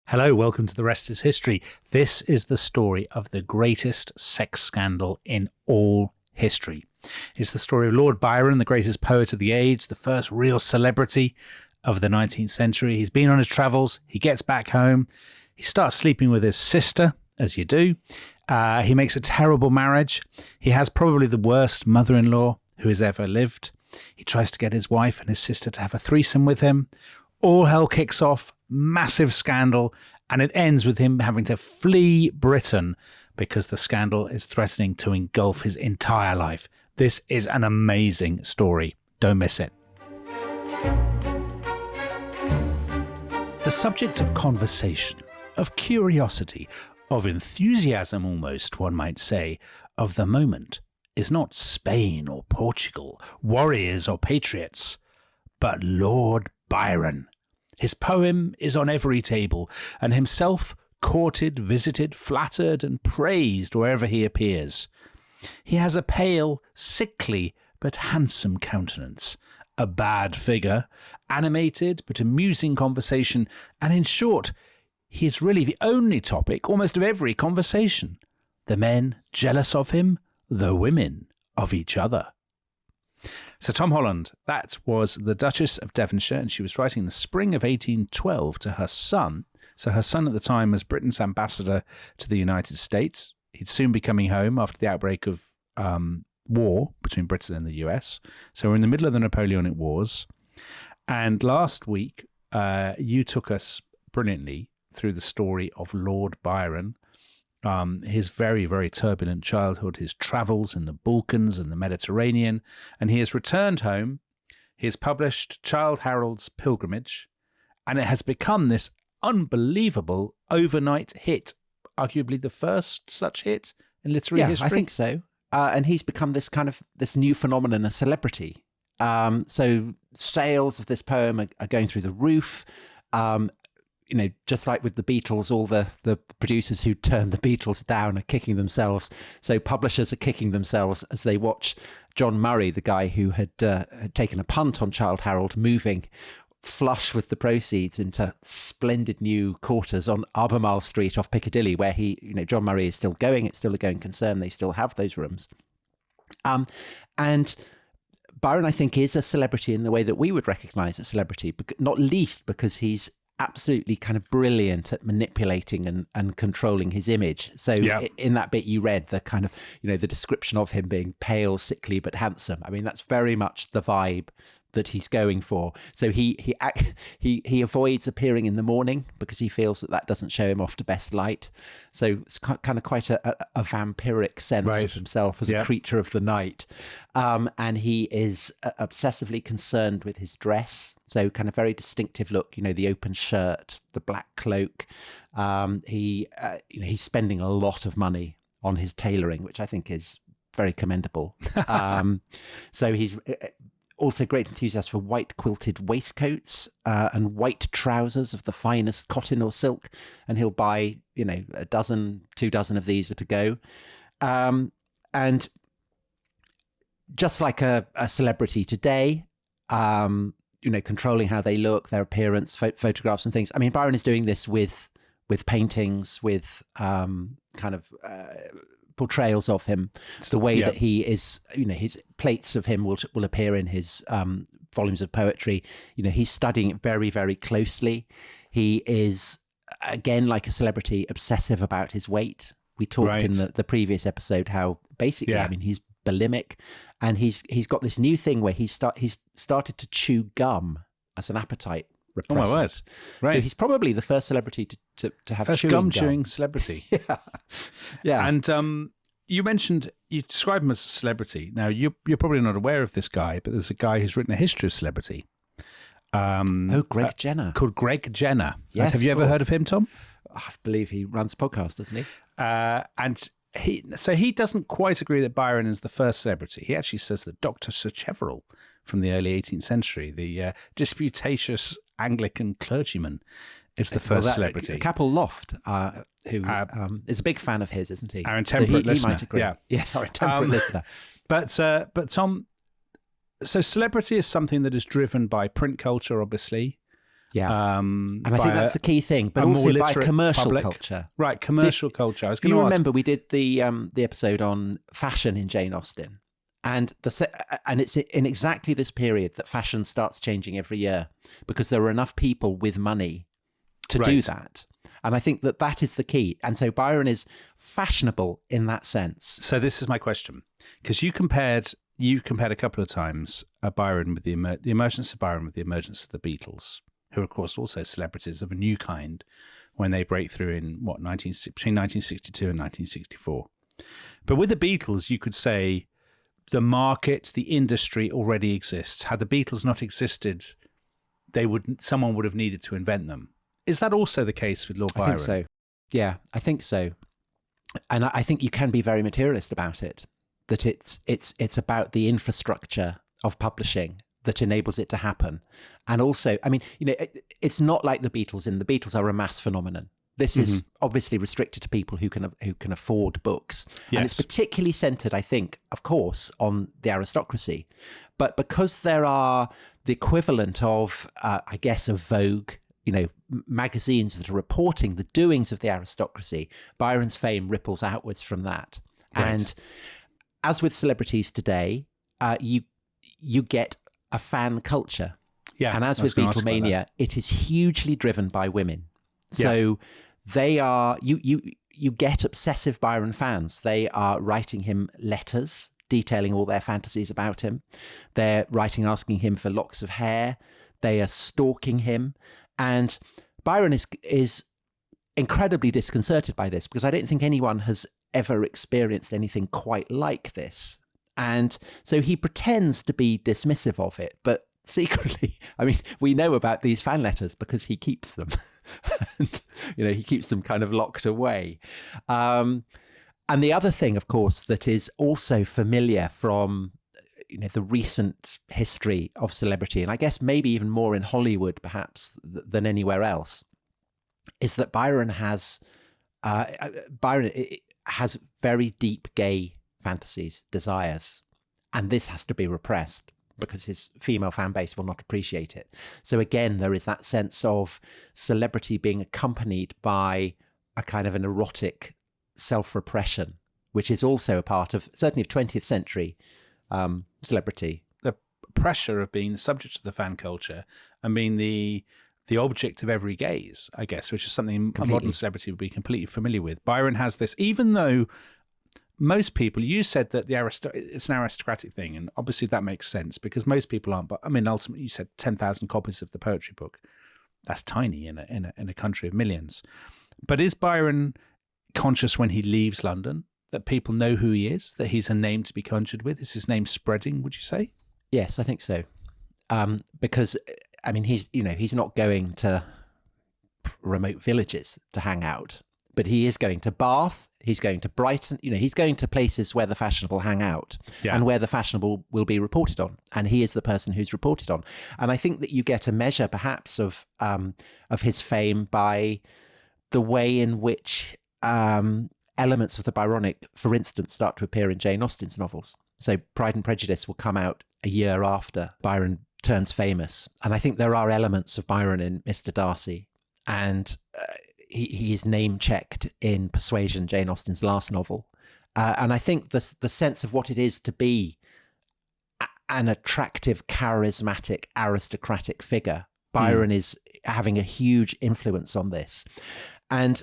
Hello, welcome to The Rest is History. This is the story of the greatest sex scandal in all history. It's the story of Lord Byron, the greatest poet of the age, the first real celebrity of the 19th century. He's been on his travels. He gets back home. He starts sleeping with his sister, as you do. He makes a terrible marriage. He has probably the worst mother-in-law who has ever lived. He tries to get his wife and his sister to have a threesome with him. All hell kicks off, massive scandal, and it ends with him having to flee Britain because the scandal is threatening to engulf his entire life. This is an amazing story. Don't miss it. The subject of conversation, of curiosity, of enthusiasm almost, one might say, of the moment is not Spain or Portugal, warriors or patriots, but Lord Byron. His poem is on every table, and himself courted, visited, flattered, and praised wherever he appears. He has a pale, sickly, but handsome countenance, a bad figure, animated but amusing conversation, and in short, he is really the only topic almost of every conversation. The men jealous of him, the women of each other. So Tom Holland, that was the Duchess of Devonshire, and she was writing in the spring of 1812 to her son. So her son at the time was Britain's ambassador to the United States. He'd soon be coming home after the outbreak of war between Britain and the US. So we're in the middle of the Napoleonic Wars. And last week, you took us brilliantly through the story of Lord Byron, his very, very turbulent childhood, his travels in the Balkans and the Mediterranean, and he has returned home. He has published Childe Harold's Pilgrimage, and it has become this unbelievable overnight hit, arguably the first such hit in literary history. I think so. And he's become this new phenomenon, a celebrity. So sales of this poem are going through the roof. Just like with the Beatles, all the producers who turned the Beatles down are kicking themselves. So publishers are kicking themselves as they watch John Murray, the guy who had taken a punt on Childe Harold, moving flush with the proceeds into splendid new quarters on Albemarle Street off Piccadilly, where John Murray is still going. It's still a going concern. They still have those rooms. And Byron, I think, is a celebrity in the way that we would recognize a celebrity, not least because he's absolutely kind of brilliant at manipulating and controlling his image. So in that bit you read, the kind of, the description of him being pale, sickly, but handsome. I mean, that's very much the vibe that he's going for. So he avoids appearing in the morning because he feels that doesn't show him off to best light. So it's kind of quite a vampiric sense of himself as a creature of the night. And he is obsessively concerned with his dress. So kind of very distinctive look, the open shirt, the black cloak. He's spending a lot of money on his tailoring, which I think is very commendable. So he's also great enthusiast for white quilted waistcoats and white trousers of the finest cotton or silk. And he'll buy, a dozen, 2 dozen of these at a go. And just like a celebrity today, controlling how they look, their appearance, photographs and things. I mean, Byron is doing this with paintings, with portrayals of him, the way that he is, his plates of him will appear in his volumes of poetry. He's studying it very, very closely. He is, again, like a celebrity, obsessive about his weight. We talked in the previous episode how basically, I mean, he's bulimic, and he's got this new thing where he's started to chew gum as an appetite repressant. Oh my word! Right. So he's probably the first celebrity to have first gum-chewing celebrity. Yeah. And you describe him as a celebrity. Now you're probably not aware of this guy, but there's a guy who's written a history of celebrity. Greg Jenner. Called Greg Jenner. Yes, have you ever heard of him, Tom? I believe he runs a podcast, doesn't he? And he doesn't quite agree that Byron is the first celebrity. He actually says that Dr. Sacheverell from the early 18th century, the disputatious Anglican clergyman, is the first celebrity. Capel Loft, who is a big fan of his, isn't he? Our intemperate listener. He might agree. Yeah, sorry, temperate listener. But Tom, so celebrity is something that is driven by print culture, obviously, Yeah. And I think that's the key thing, but also by commercial culture. Right, commercial culture. I was going to ask. You remember we did the episode on fashion in Jane Austen, and it's in exactly this period that fashion starts changing every year because there are enough people with money to do that. And I think that is the key. And so Byron is fashionable in that sense. So this is my question, because you compared a couple of times Byron with the emergence of Byron with the emergence of the Beatles, who are, of course, also celebrities of a new kind when they break through in between 1962 and 1964. But with the Beatles, you could say the market, the industry already exists. Had the Beatles not existed, someone would have needed to invent them. Is that also the case with Lord Byron? I think so. Yeah, I think so. And I think you can be very materialist about it, that it's about the infrastructure of publishing that enables it to happen. And also, I mean, it's not like the Beatles, and the Beatles are a mass phenomenon. This is obviously restricted to people who can afford books. Yes. And it's particularly centered, I think, of course, on the aristocracy. But because there are the equivalent of, I guess, of Vogue, magazines that are reporting the doings of the aristocracy, Byron's fame ripples outwards from that. Right. And as with celebrities today, you get a fan culture. Yeah, and as with Beatlemania, it is hugely driven by women. So they are, you get obsessive Byron fans. They are writing him letters detailing all their fantasies about him. They're writing asking him for locks of hair. They are stalking him. And Byron is incredibly disconcerted by this, because I don't think anyone has ever experienced anything quite like this. And so he pretends to be dismissive of it, but secretly, I mean, we know about these fan letters because he keeps them. And, he keeps them kind of locked away. And the other thing, of course, that is also familiar from the recent history of celebrity, and I guess maybe even more in Hollywood perhaps than anywhere else, is that Byron has very deep gay fantasies, desires, and this has to be repressed because his female fan base will not appreciate it. So again, there is that sense of celebrity being accompanied by a kind of an erotic self-repression, which is also a part of, certainly of 20th century celebrity. The pressure of being the subject of the fan culture and being the object of every gaze, I guess, which is something a modern celebrity would be completely familiar with. Byron has this, even though most people, you said that it's an aristocratic thing, and obviously that makes sense because most people aren't. But I mean, ultimately, you said 10,000 copies of the poetry book. That's tiny in a country of millions. But is Byron conscious when he leaves London that people know who he is, that he's a name to be conjured with? Is his name spreading, would you say? Yes, I think so. Because, I mean, he's not going to remote villages to hang out, but he is going to Bath, he's going to Brighton, he's going to places where the fashionable hang out and where the fashionable will be reported on. And he is the person who's reported on. And I think that you get a measure perhaps of his fame by the way in which elements of the Byronic, for instance, start to appear in Jane Austen's novels. So Pride and Prejudice will come out a year after Byron turns famous. And I think there are elements of Byron in Mr. Darcy. And he is name-checked in Persuasion, Jane Austen's last novel. And I think the sense of what it is to be an attractive, charismatic, aristocratic figure, Byron is having a huge influence on this. And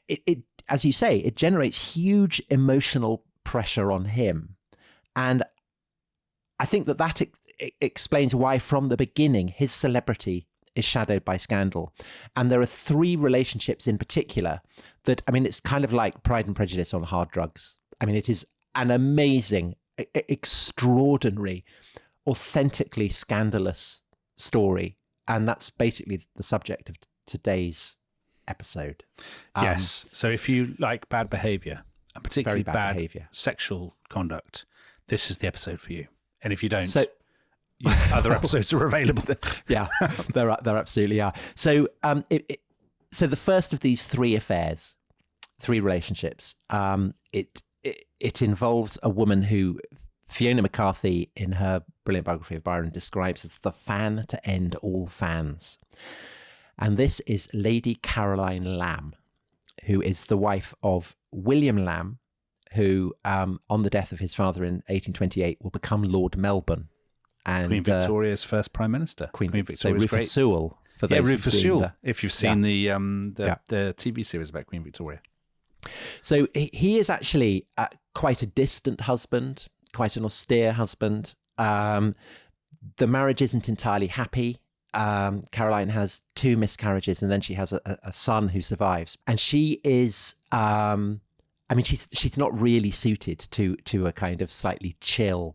it, as you say, it generates huge emotional pressure on him. And I think that explains why, from the beginning, his celebrity is shadowed by scandal. And there are three relationships in particular that, I mean, it's kind of like Pride and Prejudice on hard drugs. I mean, it is an amazing, extraordinary, authentically scandalous story. And that's basically the subject of today's episode. Yes. So if you like bad behavior, and particularly bad behavior, sexual conduct, this is the episode for you. And if you don't, other episodes are available. Yeah, there absolutely are. So, so the first of these three affairs, three relationships, it involves a woman who Fiona McCarthy, in her brilliant biography of Byron, describes as the fan to end all fans. And this is Lady Caroline Lamb, who is the wife of William Lamb, who, on the death of his father in 1828, will become Lord Melbourne. And Queen Victoria's first Prime Minister. Queen Victoria's so Rufus great. Sewell. For those Rufus Sewell, if you've seen the Yeah. TV series about Queen Victoria. So he is actually quite a distant husband, quite an austere husband. The marriage isn't entirely happy. Caroline has 2 miscarriages, and then she has a son who survives. And she is, she's not really suited to a kind of slightly chill,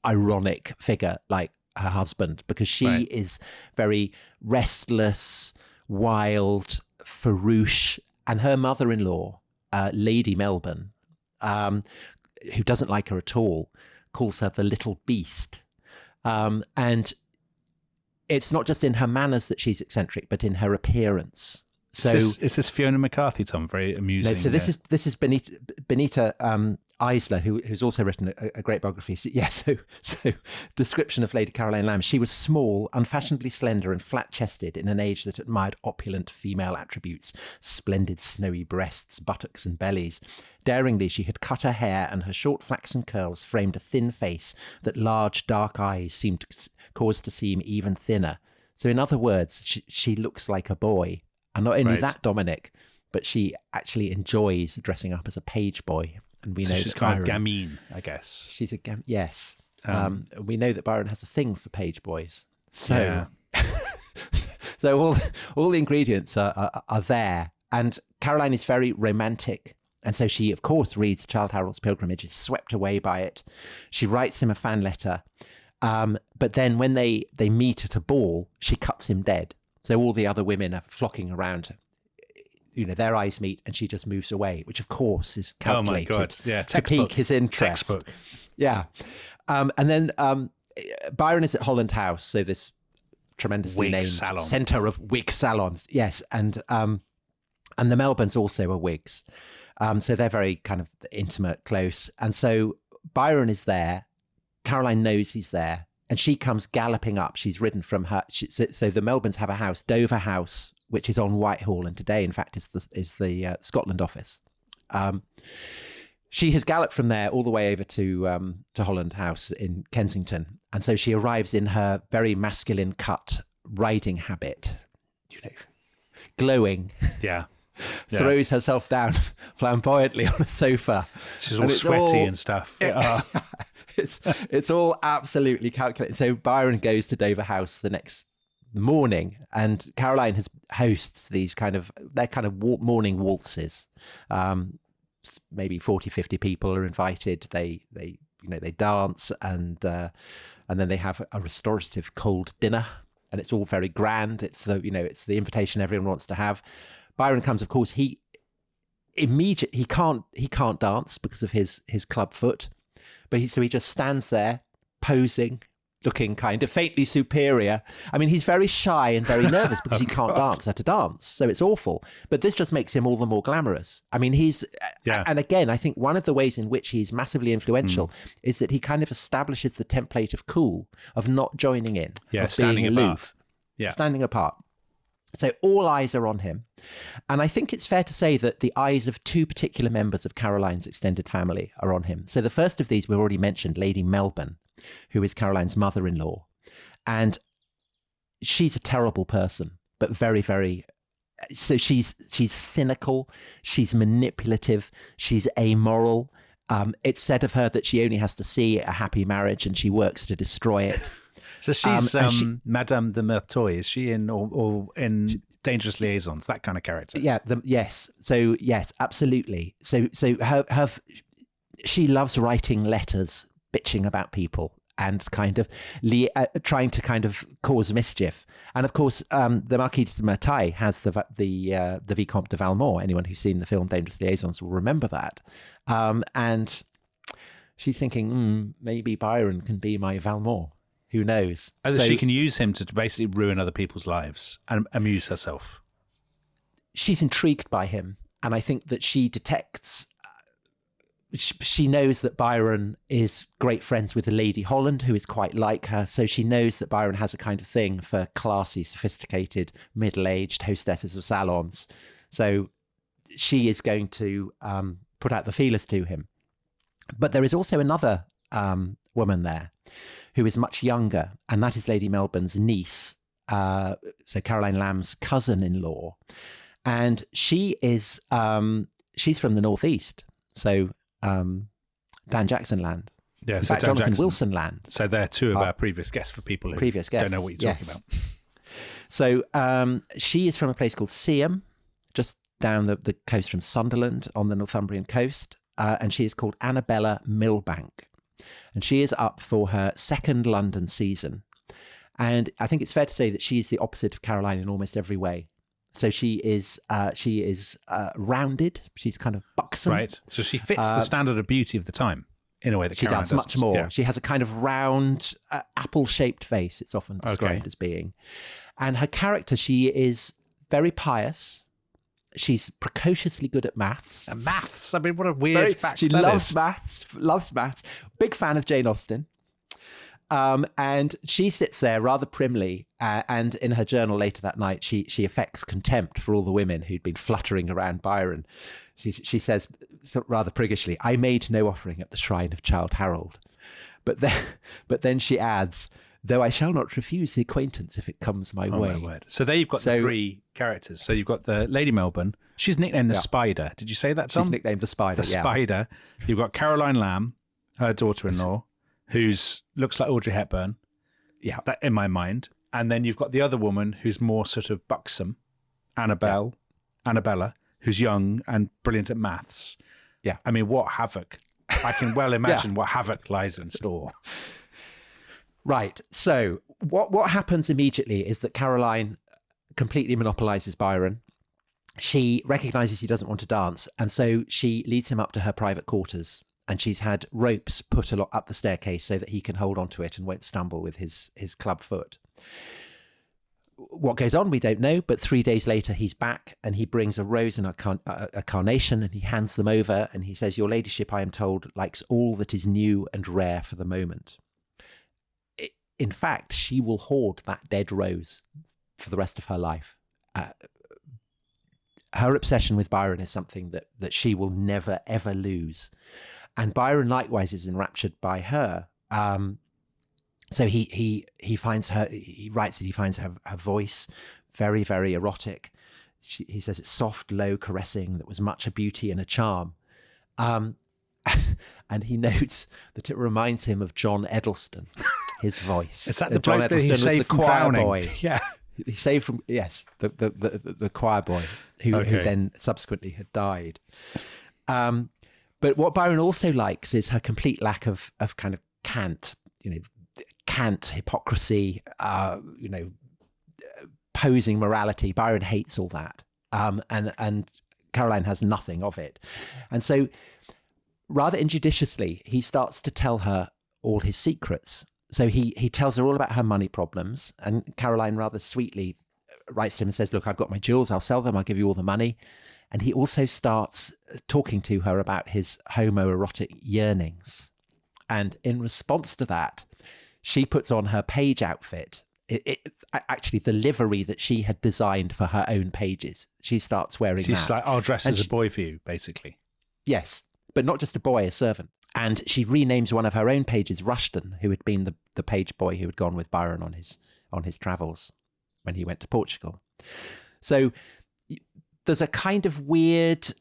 ironic figure like her husband, because she is very restless, wild, farouche. And her mother-in-law, Lady Melbourne, who doesn't like her at all, calls her the little beast. And it's not just in her manners that she's eccentric, but in her appearance. So is this Fiona McCarthy, Tom? Very amusing. No, so this is Benita Eisler, who's also written a great biography. So description of Lady Caroline Lamb. She was small, unfashionably slender and flat-chested in an age that admired opulent female attributes, splendid snowy breasts, buttocks and bellies. Daringly, she had cut her hair, and her short flaxen curls framed a thin face that large dark eyes seemed to cause to seem even thinner. So in other words, she looks like a boy. And not only that, Dominic, but she actually enjoys dressing up as a page boy. And we know she's kind of gamine, I guess. She's yes. We know that Byron has a thing for page boys. So, so all the ingredients are there. And Caroline is very romantic. And so she, of course, reads Childe Harold's Pilgrimage, is swept away by it. She writes him a fan letter. But then when they meet at a ball, she cuts him dead. So all the other women are flocking around, their eyes meet, and she just moves away, which of course is calculated to pique his interest. Textbook. Yeah. And then Byron is at Holland House, so this tremendously wig named salon. centre of wig salons. Yes, and the Melbournes also are wigs. So they're very kind of intimate, close. And so Byron is there. Caroline knows he's there. And she comes galloping up. She's ridden from her. So the Melbournes have a house, Dover House, which is on Whitehall, and today, in fact, is the Scotland office. She has galloped from there all the way over to Holland House in Kensington, and so she arrives in her very masculine cut riding habit, glowing. Yeah. Throws herself down flamboyantly on a sofa. She's all sweaty and stuff. Yeah. It's all absolutely calculated. So Byron goes to Dover House the next morning, and Caroline hosts these kind of morning waltzes. Maybe 40, 50 people are invited. They dance, and then they have a restorative cold dinner, and it's all very grand. It's the invitation everyone wants to have. Byron comes, of course. He can't dance because of his club foot. But he just stands there, posing, looking kind of faintly superior. I mean, he's very shy and very nervous because he can't dance at a dance. So it's awful. But this just makes him all the more glamorous. I mean, and again, I think one of the ways in which he's massively influential is that he kind of establishes the template of cool, of not joining in, of standing being aloof, apart. Yeah. Standing apart. So all eyes are on him. And I think it's fair to say that the eyes of 2 particular members of Caroline's extended family are on him. So the first of these we already mentioned, Lady Melbourne, who is Caroline's mother-in-law. And she's a terrible person, but very, very... So she's cynical, she's manipulative, she's amoral. It's said of her that she only has to see a happy marriage and she works to destroy it. So she's Madame de Merteuil. Is she in or in Dangerous Liaisons? That kind of character. Yeah. Yes. So yes, absolutely. So she loves writing letters, bitching about people, and kind of trying to kind of cause mischief. And of course, the Marquise de Merteuil has the Vicomte de Valmont. Anyone who's seen the film Dangerous Liaisons will remember that. And she's thinking, maybe Byron can be my Valmont. Who knows? So she can use him to basically ruin other people's lives and amuse herself. She's intrigued by him. And I think that she detects she knows that Byron is great friends with the Lady Holland, who is quite like her. So she knows that Byron has a kind of thing for classy, sophisticated, middle-aged hostesses of salons. So she is going to put out the feelers to him. But there is also another woman there who is much younger, and that is Lady Melbourne's niece, so Caroline Lamb's cousin-in-law. And she is, she's from the Northeast, so Dan Jackson land. Yeah, in so fact, Dan Jonathan Jackson. Wilson land. So they're two of our previous guests for people who don't know what you're talking about. So she is from a place called Seaham, just down the coast from Sunderland on the Northumbrian coast. And she is called Annabella Milbanke. And she is up for her second London season. And I think it's fair to say that she's the opposite of Caroline in almost every way. So she is rounded. She's kind of buxom. Right. So she fits the standard of beauty of the time in a way that she Caroline does much more. Yeah. She has a kind of round, apple-shaped face. It's often described as being. And her character, she is very pious. She's precociously good at maths. And maths. I mean, what a weird fact that loves is. maths. Loves maths. Big fan of Jane Austen. And she sits there rather primly, and in her journal later that night, she affects contempt for all the women who'd been fluttering around Byron. She says rather priggishly, "I made no offering at the shrine of Childe Harold," but then she adds, "Though I shall not refuse the acquaintance if it comes my way." My word. So there you've got the three characters. So you've got the Lady Melbourne. She's nicknamed the Spider. Did you say that, Tom? She's nicknamed the Spider. The Spider. You've got Caroline Lamb, her daughter-in-law, who's looks like Audrey Hepburn. Yeah, that in my mind. And then you've got the other woman who's more sort of buxom, Annabella, who's young and brilliant at maths. Yeah. I mean, what havoc. I can well imagine what havoc lies in store. Right. So what happens immediately is that Caroline completely monopolizes Byron. She recognizes he doesn't want to dance, and so she leads him up to her private quarters, and she's had ropes put up the staircase so that he can hold onto it and won't stumble with his club foot. What goes on, we don't know, but 3 days later he's back and he brings a rose and a carnation, and he hands them over, and he says, "Your ladyship, I am told, likes all that is new and rare for the moment." In fact, she will hoard that dead rose for the rest of her life. Her obsession with Byron is something that she will never, ever lose. And Byron likewise is enraptured by her. So he finds her, he writes that he finds her voice very, very erotic. He says it's soft, low, caressing, that was much a beauty and a charm. And he notes that it reminds him of John Eddleston, his voice. Is that the John bloke that he Eddleston was saved the from choir drowning? boy. Yeah. He saved from, yes, the choir boy who then subsequently had died. But what Byron also likes is her complete lack of kind of cant, cant, hypocrisy, posing morality. Byron hates all that. And Caroline has nothing of it. And so rather injudiciously, he starts to tell her all his secrets. So he tells her all about her money problems, and Caroline rather sweetly writes to him and says, "Look, I've got my jewels, I'll sell them, I'll give you all the money." And he also starts talking to her about his homoerotic yearnings. And in response to that, she puts on her page outfit, actually the livery that she had designed for her own pages. She starts wearing that. She's like, "I'll dress as a boy for you," basically. Yes, but not just a boy, a servant. And she renames one of her own pages Rushton, who had been the page boy who had gone with Byron on his travels when he went to Portugal. So there's a kind of weird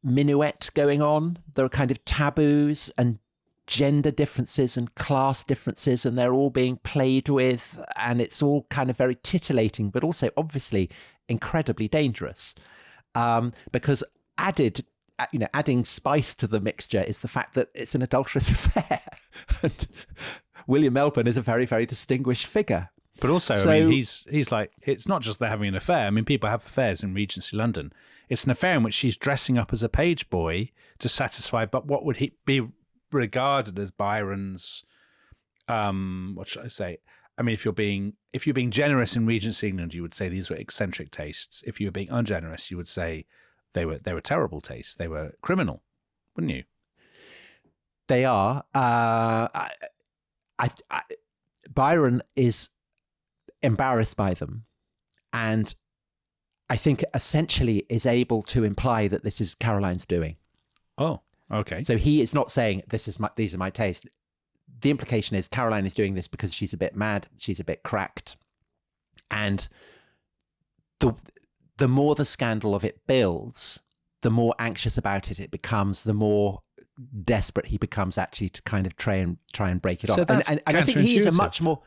minuet going on. There are kind of taboos and gender differences and class differences, and they're all being played with, and it's all kind of very titillating, but also obviously incredibly dangerous, because adding spice to the mixture is the fact that it's an adulterous affair. And William Melbourne is a very, very distinguished figure. But also, I mean, he's like, it's not just they're having an affair. I mean, people have affairs in Regency London. It's an affair in which she's dressing up as a page boy to satisfy, but what would he be regarded as Byron's, what should I say? I mean, if you're being generous in Regency England, you would say these were eccentric tastes. If you were being ungenerous, you would say they were terrible tastes. They were criminal, wouldn't you? They are. Byron is embarrassed by them, and I think essentially is able to imply that this is Caroline's doing. Oh, okay. So he is not saying these are my tastes. The implication is Caroline is doing this because she's a bit mad, she's a bit cracked, and the more the scandal of it builds, the more anxious about it becomes, the more desperate he becomes actually to kind of try and break it off. And I think he is a much more,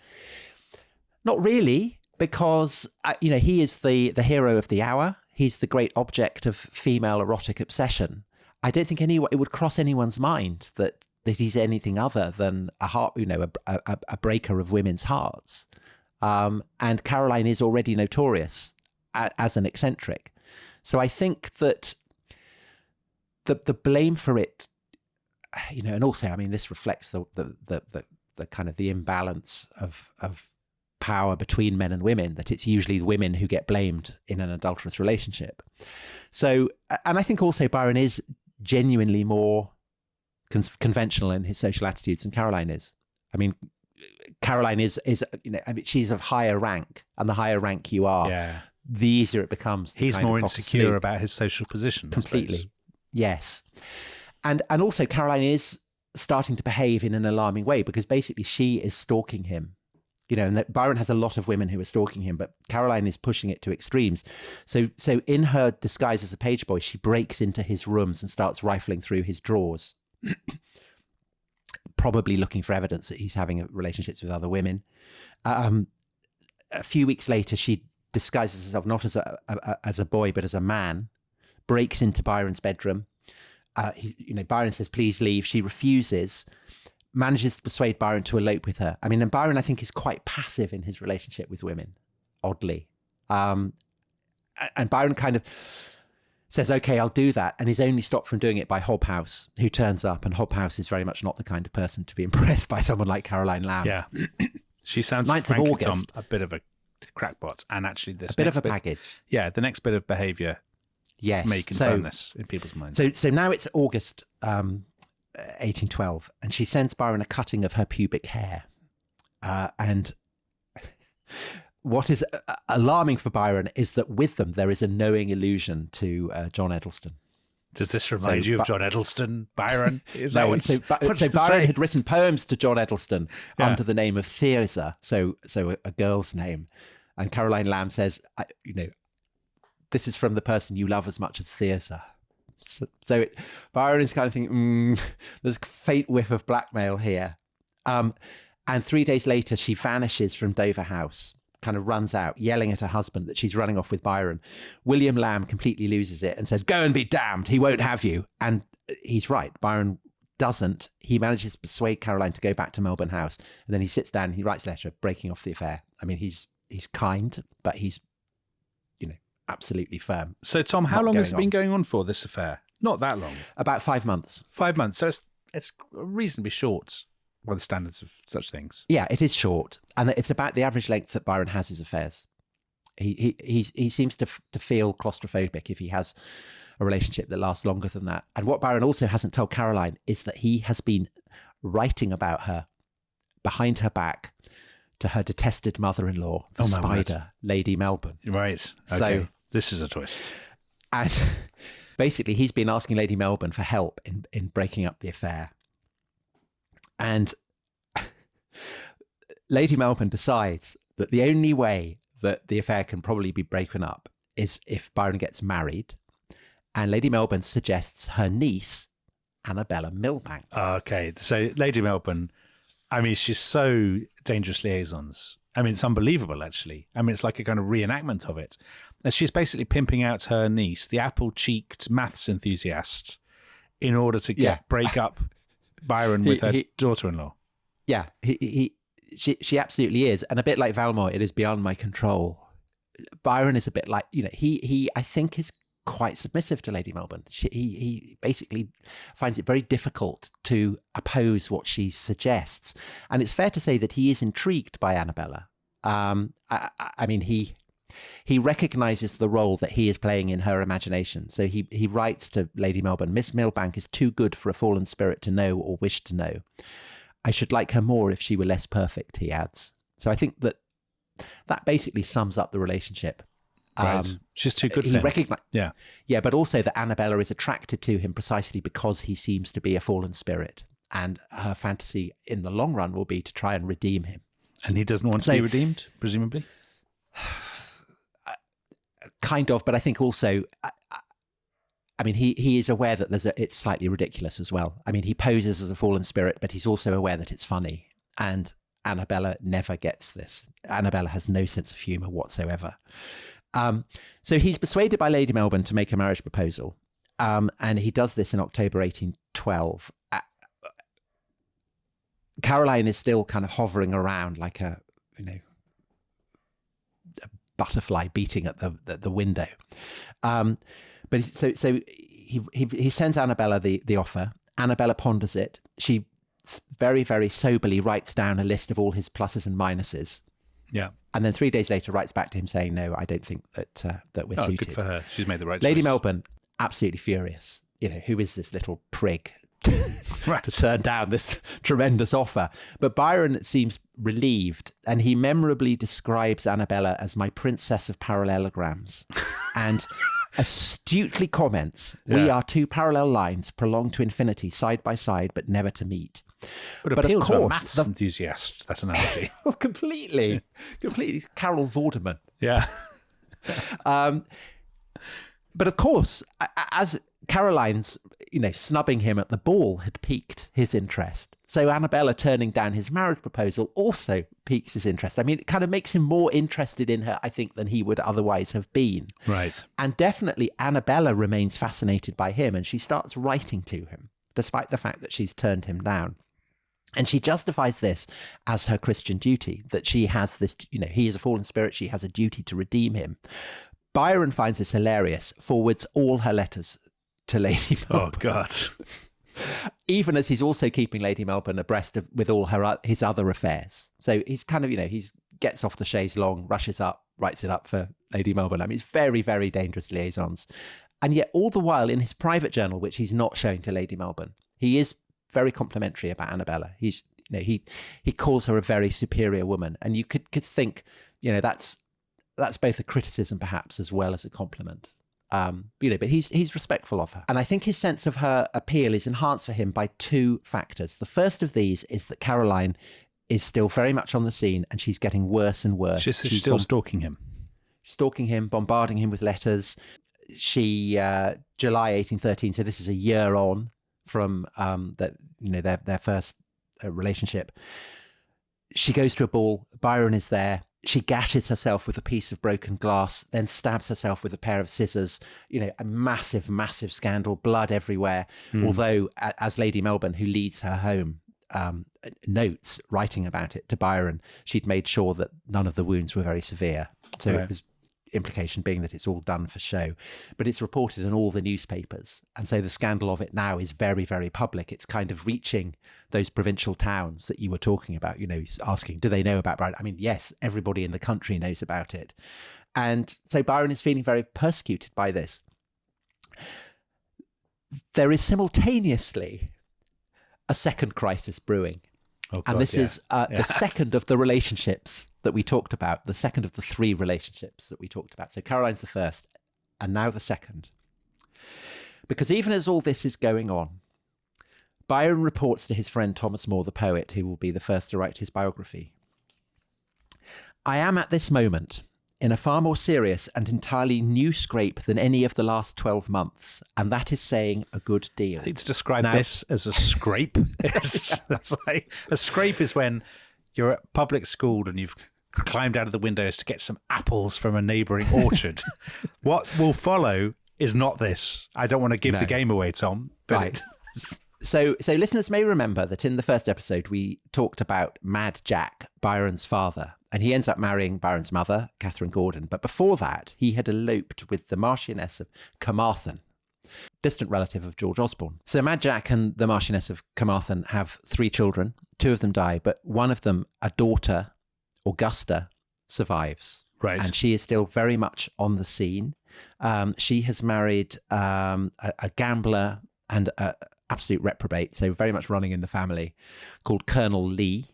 not really, because he is the hero of the hour. He's the great object of female erotic obsession. I don't think it would cross anyone's mind that he's anything other than a breaker of women's hearts. And Caroline is already notorious as an eccentric. So I think that the blame for it, and also, I mean, this reflects the kind of the imbalance of power between men and women, that it's usually women who get blamed in an adulterous relationship. So, and I think also Byron is genuinely more conventional in his social attitudes than Caroline is. I mean, Caroline is she's of higher rank, and the higher rank you are, the easier it becomes. He's more insecure about his social position. Completely. Yes. And also Caroline is starting to behave in an alarming way, because basically she is stalking him. And that Byron has a lot of women who are stalking him, but Caroline is pushing it to extremes. So in her disguise as a page boy, she breaks into his rooms and starts rifling through his drawers, probably looking for evidence that he's having relationships with other women. A few weeks later, she disguises herself not as a boy, but as a man, breaks into Byron's bedroom. Byron says, please leave. She refuses, manages to persuade Byron to elope with her. I mean, and Byron, I think, is quite passive in his relationship with women, oddly. And Byron kind of says, okay, I'll do that, and is only stopped from doing it by Hobhouse, who turns up, and Hobhouse is very much not the kind of person to be impressed by someone like Caroline Lamb. Yeah. She sounds, 9th frankly, of August, Tom, a bit of a crackpot, and actually this bit of a package. Yeah, the next bit of behaviour may confirm this in people's minds. So now it's August 1812, and she sends Byron a cutting of her pubic hair. And what is alarming for Byron is that with them there is a knowing allusion to John Edelston. Does this remind you of John Edelston, Byron? Is that so Byron had written poems to John Edelston under the name of Thyrza, so a girl's name. And Caroline Lamb says, this is from the person you love as much as Thyrza. So Byron is kind of thinking, there's a faint whiff of blackmail here. And 3 days later, she vanishes from Dover House, kind of runs out, yelling at her husband that she's running off with Byron. William Lamb completely loses it and says, go and be damned, he won't have you. And he's right, Byron doesn't. He manages to persuade Caroline to go back to Melbourne House. And then he sits down and he writes a letter breaking off the affair. I mean, he's kind, but he's, absolutely firm. So, Tom, how long has it been going on for, this affair? Not that long. About 5 months. 5 months. So it's reasonably short by the standards of such things. Yeah, it is short. And it's about the average length that Byron has his affairs. He seems to feel claustrophobic if he has a relationship that lasts longer than that. And what Byron also hasn't told Caroline is that he has been writing about her behind her back to her detested mother-in-law, the spider, Lady Melbourne. Right. Okay. So this is a twist. And basically, he's been asking Lady Melbourne for help in breaking up the affair. And Lady Melbourne decides that the only way that the affair can probably be broken up is if Byron gets married. And Lady Melbourne suggests her niece, Annabella Milbanke. Okay. So Lady Melbourne, I mean, she's so dangerous. Liaisons. I mean, it's unbelievable, actually. I mean, it's like a kind of reenactment of it. And she's basically pimping out her niece, the apple-cheeked maths enthusiast, in order to break up Byron with her daughter-in-law. Yeah, she absolutely is. And a bit like Valmont, it is beyond my control. Byron is a bit like, he I think is quite submissive to Lady Melbourne. He basically finds it very difficult to oppose what she suggests. And it's fair to say that he is intrigued by Annabella. I mean, he recognises the role that he is playing in her imagination. So he writes to Lady Melbourne, Miss Milbanke is too good for a fallen spirit to know or wish to know. I should like her more if she were less perfect, he adds. So I think that basically sums up the relationship. Right. She's too good for him. Yeah, but also that Annabella is attracted to him precisely because he seems to be a fallen spirit. And her fantasy in the long run will be to try and redeem him. And he doesn't want to be redeemed, presumably? Kind of, but I think also, I mean, he is aware that it's slightly ridiculous as well. I mean, he poses as a fallen spirit, but he's also aware that it's funny. And Annabella never gets this. Annabella has no sense of humour whatsoever. So he's persuaded by Lady Melbourne to make a marriage proposal. And he does this in October 1812. Caroline is still kind of hovering around like a butterfly beating at the window. But so he sends Annabella the offer. Annabella ponders it. She very, very soberly writes down a list of all his pluses and minuses. Yeah. And then 3 days later writes back to him saying, no, I don't think that we're suited. Good for her. She's made the right choice. Lady Melbourne, absolutely furious. Who is this little prig to turn down this tremendous offer? But Byron seems relieved, and he memorably describes Annabella as my princess of parallelograms and astutely comments, we are two parallel lines prolonged to infinity, side by side, but never to meet. But appeal to a maths enthusiast, that analogy. Completely. It's Carol Vorderman. Yeah. But of course, as Caroline's, snubbing him at the ball had piqued his interest. So Annabella turning down his marriage proposal also piques his interest. I mean, it kind of makes him more interested in her, I think, than he would otherwise have been. Right. And definitely Annabella remains fascinated by him, and she starts writing to him, despite the fact that she's turned him down. And she justifies this as her Christian duty, that she has this, he is a fallen spirit, she has a duty to redeem him. Byron finds this hilarious, forwards all her letters to Lady Melbourne. Oh, God. Even as he's also keeping Lady Melbourne abreast with all his other affairs. So he's kind of, he gets off the chaise long, rushes up, writes it up for Lady Melbourne. I mean, it's very, very dangerous liaisons. And yet all the while in his private journal, which he's not showing to Lady Melbourne, he is very complimentary about Annabella. He calls her a very superior woman. And you could think, that's both a criticism perhaps as well as a compliment. But he's respectful of her. And I think his sense of her appeal is enhanced for him by two factors. The first of these is that Caroline is still very much on the scene and she's getting worse and worse. She's still stalking him. Stalking him, bombarding him with letters. She, July 1813, so this is a year on from their first relationship. She goes to a ball. Byron is there. She gashes herself with a piece of broken glass, then stabs herself with a pair of scissors. A massive, massive scandal, blood everywhere. Although, as Lady Melbourne, who leads her home, notes writing about it to Byron, she'd made sure that none of the wounds were very severe. So It was implication being that it's all done for show. But it's reported in all the newspapers. And so the scandal of it now is very, very public. It's kind of reaching those provincial towns that you were talking about, asking, do they know about Byron? I mean, yes, everybody in the country knows about it. And so Byron is feeling very persecuted by this. There is simultaneously a second crisis brewing. Oh, God, and this is the second of the relationships that we talked about, the second of the three relationships that we talked about. So Caroline's the first, and now the second. Because even as all this is going on, Byron reports to his friend Thomas Moore, the poet, who will be the first to write his biography. I am at this moment in a far more serious and entirely new scrape than any of the last 12 months, and that is saying a good deal. I think to describe this as a scrape, that's like, a scrape is when you're at public school and you've climbed out of the windows to get some apples from a neighbouring orchard. What will follow is not this. I don't want to give the game away, Tom. But right. So listeners may remember that in the first episode, we talked about Mad Jack, Byron's father, and he ends up marrying Byron's mother, Catherine Gordon. But before that, he had eloped with the Marchioness of Carmarthen, distant relative of George Osborne. So Mad Jack and the Marchioness of Carmarthen have 3 children. 2 of them die, but one of them, a daughter, Augusta, survives. Right. And she is still very much on the scene. She has married a gambler and an absolute reprobate, so very much running in the family, called Colonel Leigh.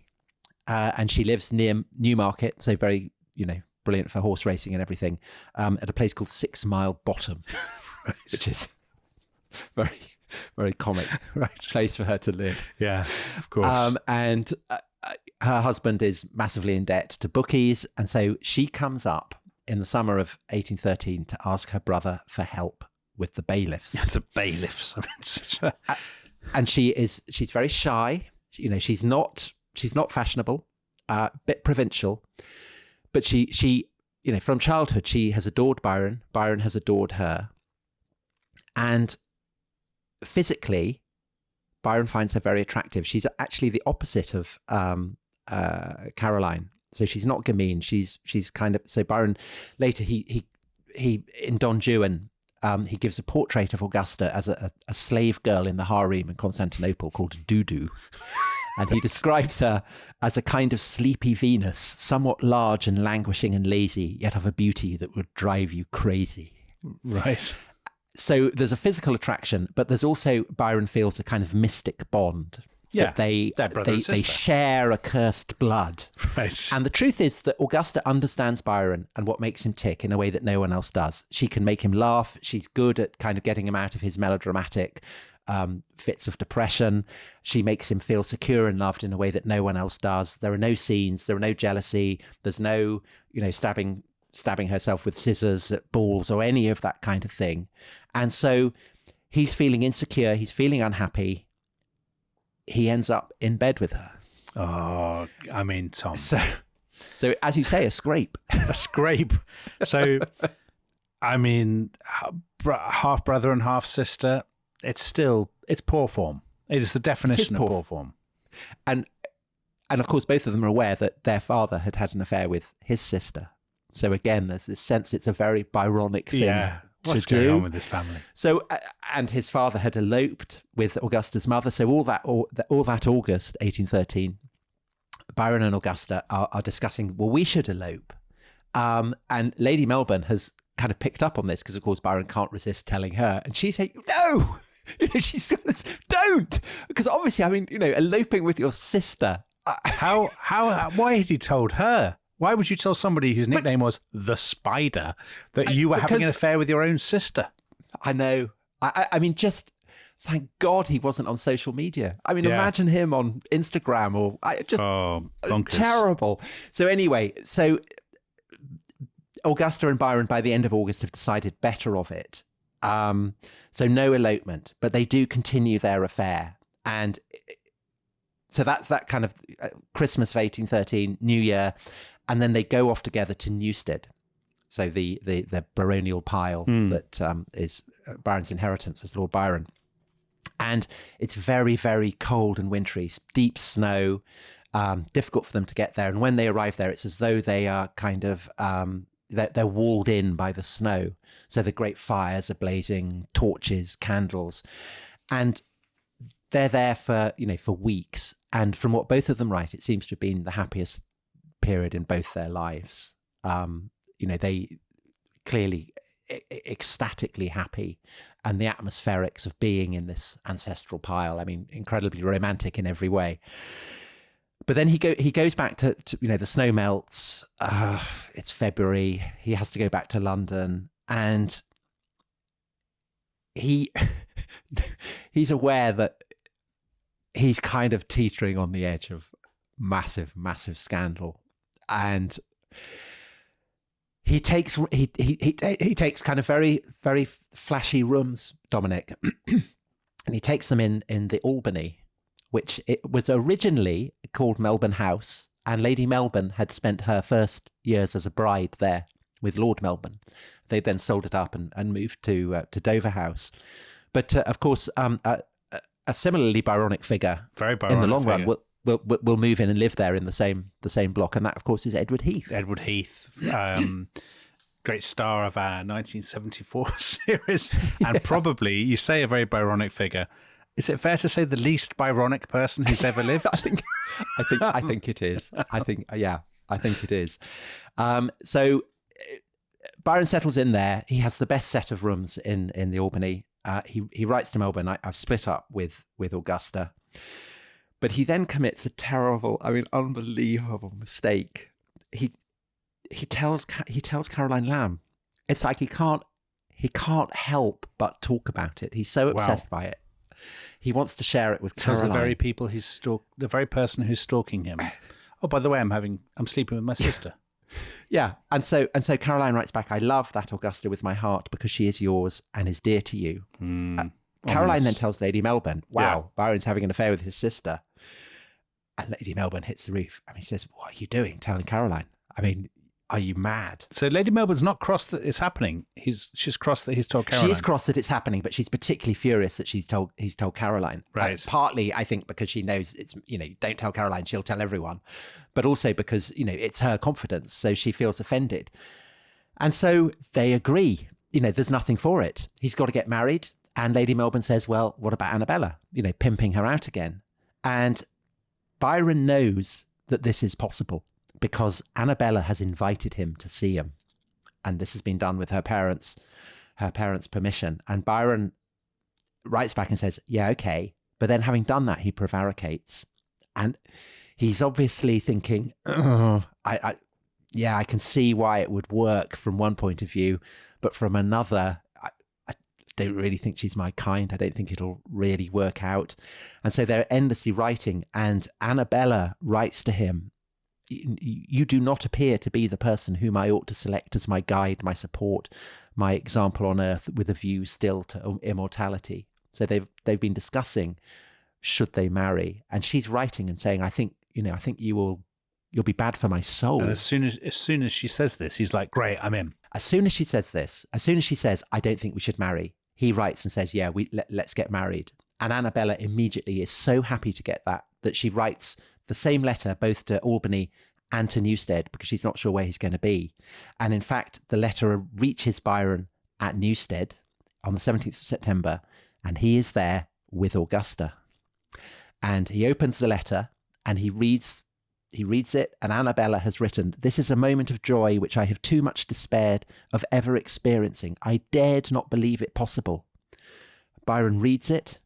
And she lives near Newmarket, so very, brilliant for horse racing and everything, at a place called 6 Mile Bottom, right. Which is very, very comic place for her to live. Yeah, of course. And her husband is massively in debt to bookies. And so she comes up in the summer of 1813 to ask her brother for help with the bailiffs. The bailiffs. And she's very shy. She's not fashionable, a bit provincial, but she from childhood, she has adored Byron. Byron has adored her. And physically, Byron finds her very attractive. She's actually the opposite of Caroline. So she's not gamine. She's kind of, so Byron later he in Don Juan, he gives a portrait of Augusta as a slave girl in the harem in Constantinople called Dudu. And he describes her as a kind of sleepy Venus, somewhat large and languishing and lazy, yet of a beauty that would drive you crazy. Right. So there's a physical attraction, but there's also, Byron feels, a kind of mystic bond. Yeah, they share a cursed blood. Right. And the truth is that Augusta understands Byron and what makes him tick in a way that no one else does. She can make him laugh. She's good at kind of getting him out of his melodramatic fits of depression. She makes him feel secure and loved in a way that no one else does. There are no scenes. There are no jealousy. There's no, stabbing herself with scissors at balls or any of that kind of thing. And so he's feeling insecure. He's feeling unhappy. He ends up in bed with her. Oh, I mean, Tom. So as you say, a scrape. A scrape. So, I mean, half brother and half sister, it's poor form. It is the definition of poor form. And of course, both of them are aware that their father had had an affair with his sister. So again, there's this sense it's a very Byronic thing. Yeah. What's going on with this family? So, and his father had eloped with Augusta's mother. So all that August 1813, Byron and Augusta are discussing, well, we should elope. And Lady Melbourne has kind of picked up on this because, of course, Byron can't resist telling her. And she's saying, no, she's don't. Because obviously, I mean, eloping with your sister. Why had he told her? Why would you tell somebody whose nickname was the Spider that you were having an affair with your own sister? I know. I mean, just thank God he wasn't on social media. I mean, imagine him on Instagram or bonkers. Terrible. So anyway, Augusta and Byron by the end of August have decided better of it. So no elopement, but they do continue their affair. And so that's that kind of Christmas of 1813, New Year. And then they go off together to Newstead. So the baronial pile that is Byron's inheritance as Lord Byron. And it's very, very cold and wintry, deep snow, difficult for them to get there. And when they arrive there, it's as though they are kind of, they're walled in by the snow. So the great fires are blazing, torches, candles. And they're there for weeks. And from what both of them write, it seems to have been the happiest period in both their lives. They clearly ecstatically happy, and the atmospherics of being in this ancestral pile, I mean, incredibly romantic in every way. But then he goes back to the snow melts. It's February. He has to go back to London, and he's aware that he's kind of teetering on the edge of massive scandal. And he takes kind of very, very flashy rooms, Dominic, and he takes them in the Albany, which it was originally called Melbourne House, and Lady Melbourne had spent her first years as a bride there with Lord Melbourne. They then sold it up and moved to Dover House. But of course, a similarly Byronic figure, very Byronic in the long figure. run, will move in and live there in the same block, and that of course is Edward Heath. Edward Heath, great star of our 1974 series, and probably, you say a very Byronic figure. Is it fair to say the least Byronic person who's ever lived? I think it is. I think it is. So Byron settles in there. He has the best set of rooms in the Albany. He writes to Melbourne, I've split up with Augusta. But he then commits a terrible, unbelievable mistake. He tells Caroline Lamb. It's like he can't help but talk about it. He's so obsessed by it. He wants to share it with Caroline. So the very person who's stalking him. Oh, by the way, I'm sleeping with my sister. Yeah. And so Caroline writes back, I love that Augusta with my heart because she is yours and is dear to you. Caroline then tells Lady Melbourne, wow, Byron's having an affair with his sister. And Lady Melbourne hits the roof. She says, what are you doing telling Caroline? Are you mad? So Lady Melbourne's not cross that it's happening. She's cross that he's told Caroline. She is cross that it's happening, but she's particularly furious that he's told Caroline. Right. Partly, I think, because she knows it's, don't tell Caroline, she'll tell everyone. But also because, it's her confidence. So she feels offended. And so they agree, there's nothing for it. He's got to get married. And Lady Melbourne says, well, what about Annabella? Pimping her out again. And Byron knows that this is possible because Annabella has invited him to see him. And this has been done with her parents' permission. And Byron writes back and says, yeah, okay. But then having done that, he prevaricates. And he's obviously thinking, I can see why it would work from one point of view, but from another, I don't really think she's my kind. I don't think it'll really work out. And so they're endlessly writing, and Annabella writes to him, you do not appear to be the person whom I ought to select as my guide, my support, my example on earth, with a view still to immortality. So they've been discussing, should they marry? And she's writing and saying, I think you'll be bad for my soul. And as soon as she says this, he's like, great, I'm in. As soon as she says, I don't think we should marry, he writes and says, yeah, let's get married. And Annabella immediately is so happy to get that she writes the same letter both to Albany and to Newstead because she's not sure where he's going to be. And in fact, the letter reaches Byron at Newstead on the 17th of September, and he is there with Augusta. And he opens the letter and he reads it, and Annabella has written, this is a moment of joy which I have too much despaired of ever experiencing. I dared not believe it possible. Byron reads it,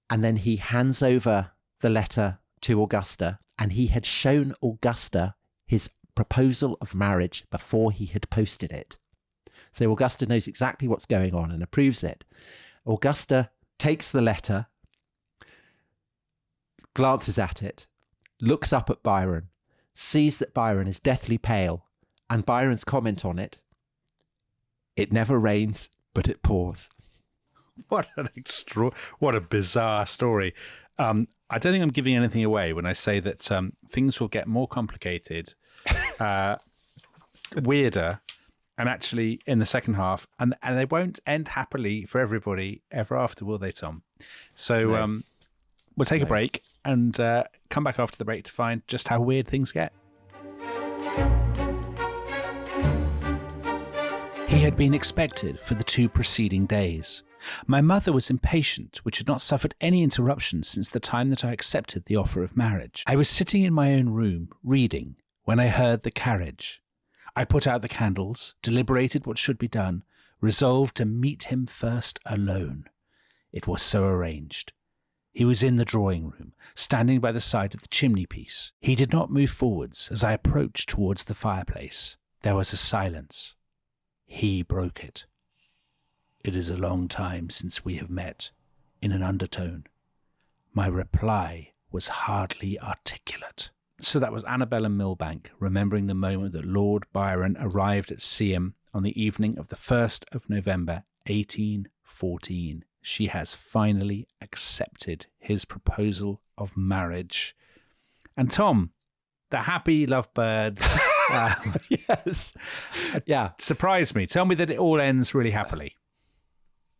and then he hands over the letter to Augusta, and he had shown Augusta his proposal of marriage before he had posted it. So Augusta knows exactly what's going on and approves it. Augusta takes the letter, glances at it, looks up at Byron, sees that Byron is deathly pale, and Byron's comment on it, it never rains, but it pours. What a bizarre story. I don't think I'm giving anything away when I say that things will get more complicated, weirder, and actually in the second half, and they won't end happily for everybody ever after, will they, Tom? So no. We'll take a break and come back after the break to find just how weird things get. He had been expected for the 2 preceding days. My mother was impatient, which had not suffered any interruption since the time that I accepted the offer of marriage. I was sitting in my own room, reading, when I heard the carriage. I put out the candles, deliberated what should be done, resolved to meet him first alone. It was so arranged. He was in the drawing room, standing by the side of the chimney-piece. He did not move forwards as I approached towards the fireplace. There was a silence. He broke it. It is a long time since we have met, in an undertone. My reply was hardly articulate. So that was Annabella Milbanke, remembering the moment that Lord Byron arrived at Seaham on the evening of the 1st of November, 1814. She has finally accepted his proposal of marriage. And Tom, the happy lovebirds, yes, yeah, surprised me. Tell me that it all ends really happily.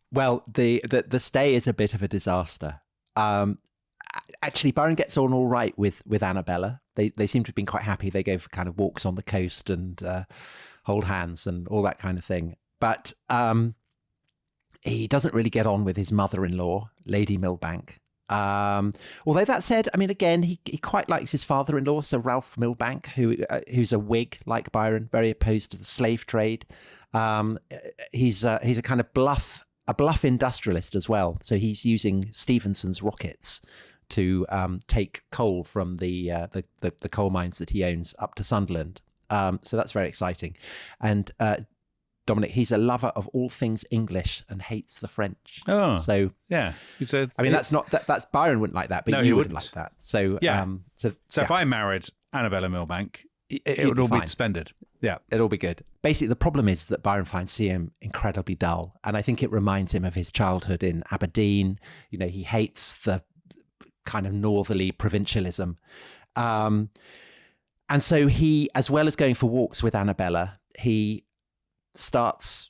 Well, the stay is a bit of a disaster. Actually, Byron gets on all right with Annabella. They seem to have been quite happy. They go for kind of walks on the coast and hold hands and all that kind of thing. But he doesn't really get on with his mother-in-law, Lady Milbanke. Although that said, I mean, again, he quite likes his father-in-law, Sir Ralph Milbanke, who's a Whig like Byron, very opposed to the slave trade. He's a kind of bluff industrialist as well. So he's using Stephenson's rockets to take coal from the coal mines that he owns up to Sunderland. So that's very exciting. And Dominic, he's a lover of all things English and hates the French. Oh, so yeah. That's Byron wouldn't like that, but no, you wouldn't like that. So yeah. So if I married Annabella Milbanke, it would all be suspended. Yeah, it'll be good. Basically, the problem is that Byron finds CM incredibly dull, and I think it reminds him of his childhood in Aberdeen. You know, he hates the kind of northerly provincialism, and so he, as well as going for walks with Annabella, he starts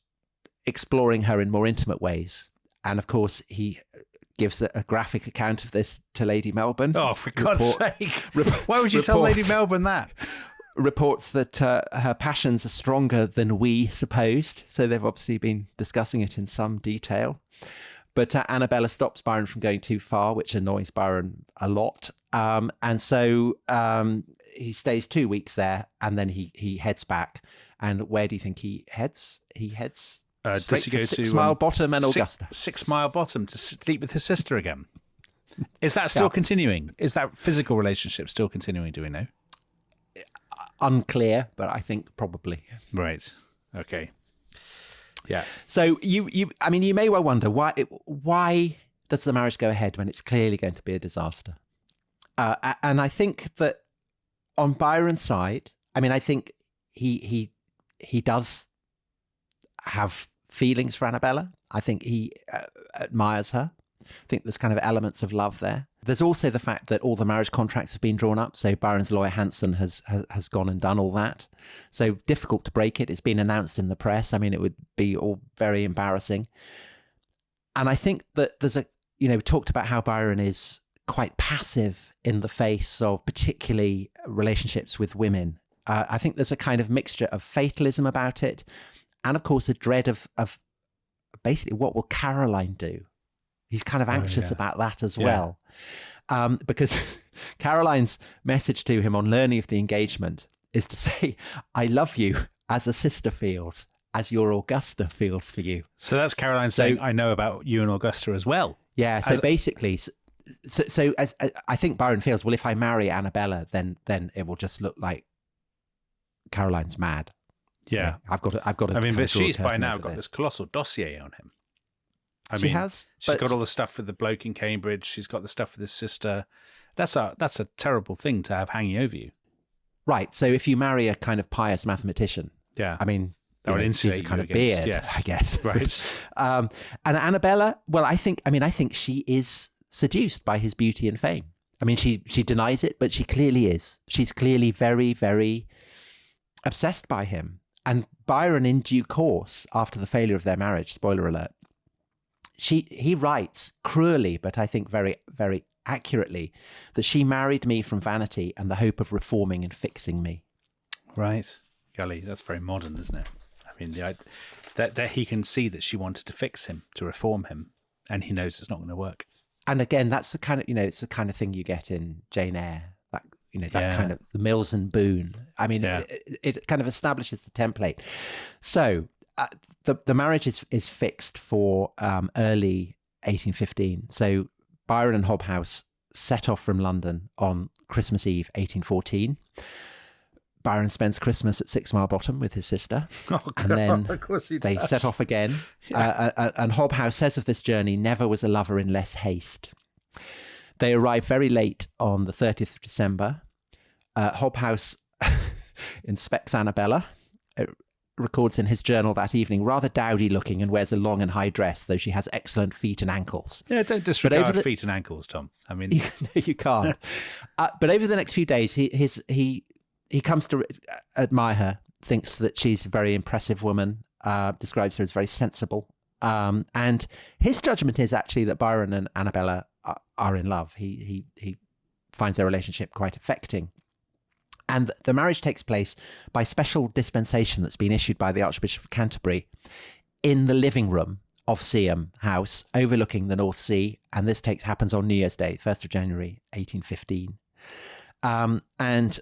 exploring her in more intimate ways. And of course, he gives a graphic account of this to Lady Melbourne. Oh, for God's sake. Why would you tell Lady Melbourne that? Reports that her passions are stronger than we supposed. So they've obviously been discussing it in some detail. But Annabella stops Byron from going too far, which annoys Byron a lot. And so he stays 2 weeks there, and then he heads back. And where do you think he heads? He heads straight to 6 Mile Bottom and Augusta. 6 Mile Bottom to sleep with his sister again. Is that still continuing? Is that physical relationship still continuing? Do we know? Unclear, but I think probably. Right. Okay. Yeah. So you may well wonder why does the marriage go ahead when it's clearly going to be a disaster? And I think that on Byron's side, I mean, I think he does have feelings for Annabella. I think he admires her. I think there's kind of elements of love there. There's also the fact that all the marriage contracts have been drawn up. So Byron's lawyer, Hanson, has gone and done all that. So difficult to break it. It's been announced in the press. I mean, it would be all very embarrassing. And I think that there's talked about how Byron is quite passive in the face of particularly relationships with women. I think there's a kind of mixture of fatalism about it. And of course, a dread of basically what will Caroline do? He's kind of anxious about that as well. Because Caroline's message to him on learning of the engagement is to say, I love you as a sister feels, as your Augusta feels for you. So that's Caroline saying, I know about you and Augusta as well. Yeah, so basically, as I think Byron feels, well, if I marry Annabella, then it will just look like Caroline's mad. Yeah. I've got to. I mean, but she's by now got this colossal dossier on him. She has. She's got all the stuff with the bloke in Cambridge. She's got the stuff with his sister. That's a terrible thing to have hanging over you. Right. So if you marry a kind of pious mathematician, I mean, that would insulate you kind of beard, yes. I guess. Right. And Annabella, well, I think she is seduced by his beauty and fame. I mean, she denies it, but she clearly is. She's clearly very, very obsessed by him. And Byron, in due course, after the failure of their marriage, spoiler alert, he writes cruelly, but I think very, very accurately, that she married me from vanity and the hope of reforming and fixing me. Right. Golly, that's very modern, isn't it? I mean, that he can see that she wanted to fix him, to reform him, and he knows it's not going to work. And again, that's the kind of, it's the kind of thing you get in Jane Eyre, that kind of the Mills and Boon. I mean, it kind of establishes the template. So the marriage is fixed for early 1815. So Byron and Hobhouse set off from London on Christmas Eve, 1814. Byron spends Christmas at 6 Mile Bottom with his sister. Oh, God, and then of course he they does. set off again. And Hobhouse says of this journey, never was a lover in less haste. They arrive very late on the 30th of December. Hobhouse inspects Annabella, records in his journal that evening, rather dowdy looking and wears a long and high dress, though she has excellent feet and ankles. Yeah, don't disregard feet and ankles, Tom. I mean... you can't. But over the next few days, he comes to admire her, thinks that she's a very impressive woman, describes her as very sensible. And his judgment is actually that Byron and Annabella are in love. He finds their relationship quite affecting. And the marriage takes place by special dispensation that's been issued by the Archbishop of Canterbury in the living room of Seaham House overlooking the North Sea. And this happens on New Year's Day, 1st of January, 1815. And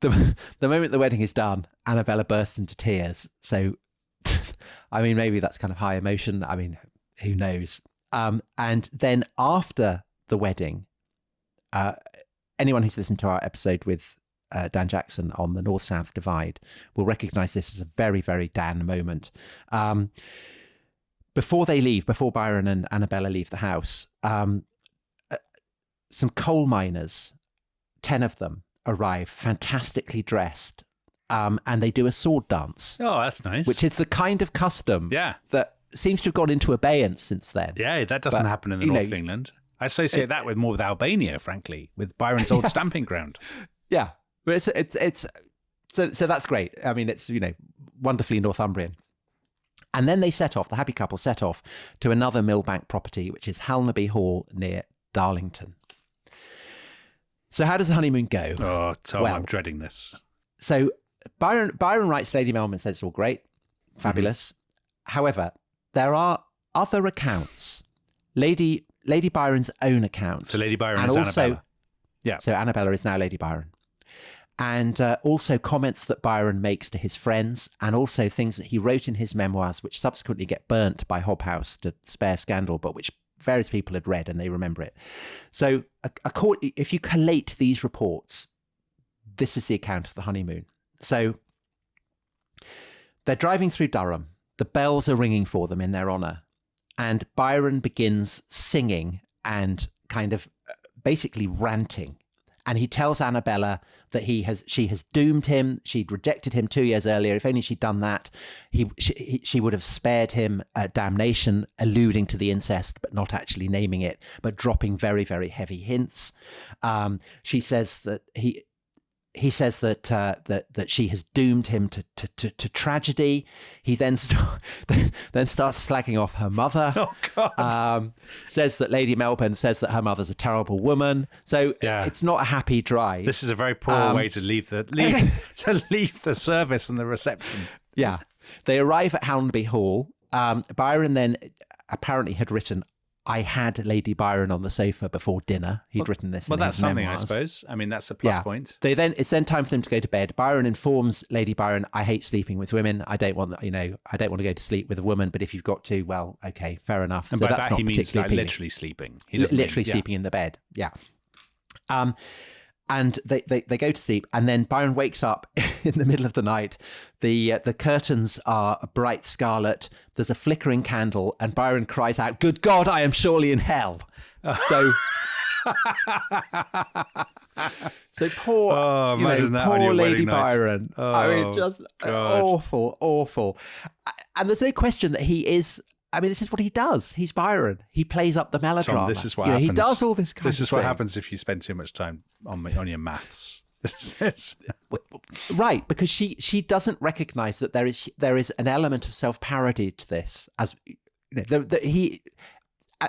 the moment the wedding is done, Annabella bursts into tears. So, I mean, maybe that's kind of high emotion. I mean, who knows? And then after the wedding, anyone who's listened to our episode with Dan Jackson on the North-South divide will recognise this as a very, very Dan moment. Before Byron and Annabella leave the house, some coal miners, 10 of them, arrive fantastically dressed, and they do a sword dance. Oh, that's nice. Which is the kind of custom that seems to have gone into abeyance since then. Yeah, that doesn't happen in the north of England. I associate that with more with Albania, frankly, with Byron's old stamping ground. Yeah, but it's so that's great. I mean, it's wonderfully Northumbrian. And then they set off. The happy couple set off to another Milbanke property, which is Halnaby Hall near Darlington. So how does the honeymoon go? Oh, Tom, well, I'm dreading this. So Byron writes Lady Melbourne, says it's all great, fabulous. Mm-hmm. However, there are other accounts, Lady Byron's own accounts. So Lady Byron is Annabella. Yeah. So Annabella is now Lady Byron. And also comments that Byron makes to his friends, and also things that he wrote in his memoirs, which subsequently get burnt by Hobhouse to spare scandal, but which various people had read and they remember it. So if you collate these reports, this is the account of the honeymoon. So they're driving through Durham. The bells are ringing for them in their honour. And Byron begins singing and kind of basically ranting. And he tells Annabella that she has doomed him. She'd rejected him 2 years earlier. If only she'd done that, she would have spared him damnation, alluding to the incest, but not actually naming it, but dropping very, very heavy hints. She says that he says that she has doomed him to tragedy. He then starts slagging off her mother. Oh God! Says that Lady Melbourne says that her mother's a terrible woman. So it's not a happy drive. This is a very poor way to leave the service and the reception. Yeah, they arrive at Halnaby Hall. Byron then apparently had written, I had Lady Byron on the sofa before dinner. He'd written this. Well, that's something, memoirs. I suppose. I mean, that's a plus point. It's then time for them to go to bed. Byron informs Lady Byron, I hate sleeping with women. I don't want to go to sleep with a woman, but if you've got to, well, okay, fair enough. And so by that's that, not he means like literally sleeping. He literally sleeping in the bed. Yeah. And they go to sleep, and then Byron wakes up in the middle of the night. The curtains are bright scarlet. There's a flickering candle, and Byron cries out, "Good God, I am surely in hell!" So, poor Lady Byron. Oh, I mean, just awful. And there's no question that he is. I mean, this is what he does. He's Byron. He plays up the melodrama. Tom, this is what happens. He does all this kind of thing. This is what happens if you spend too much time on your maths. Right, because she doesn't recognise that there is an element of self-parody to this. As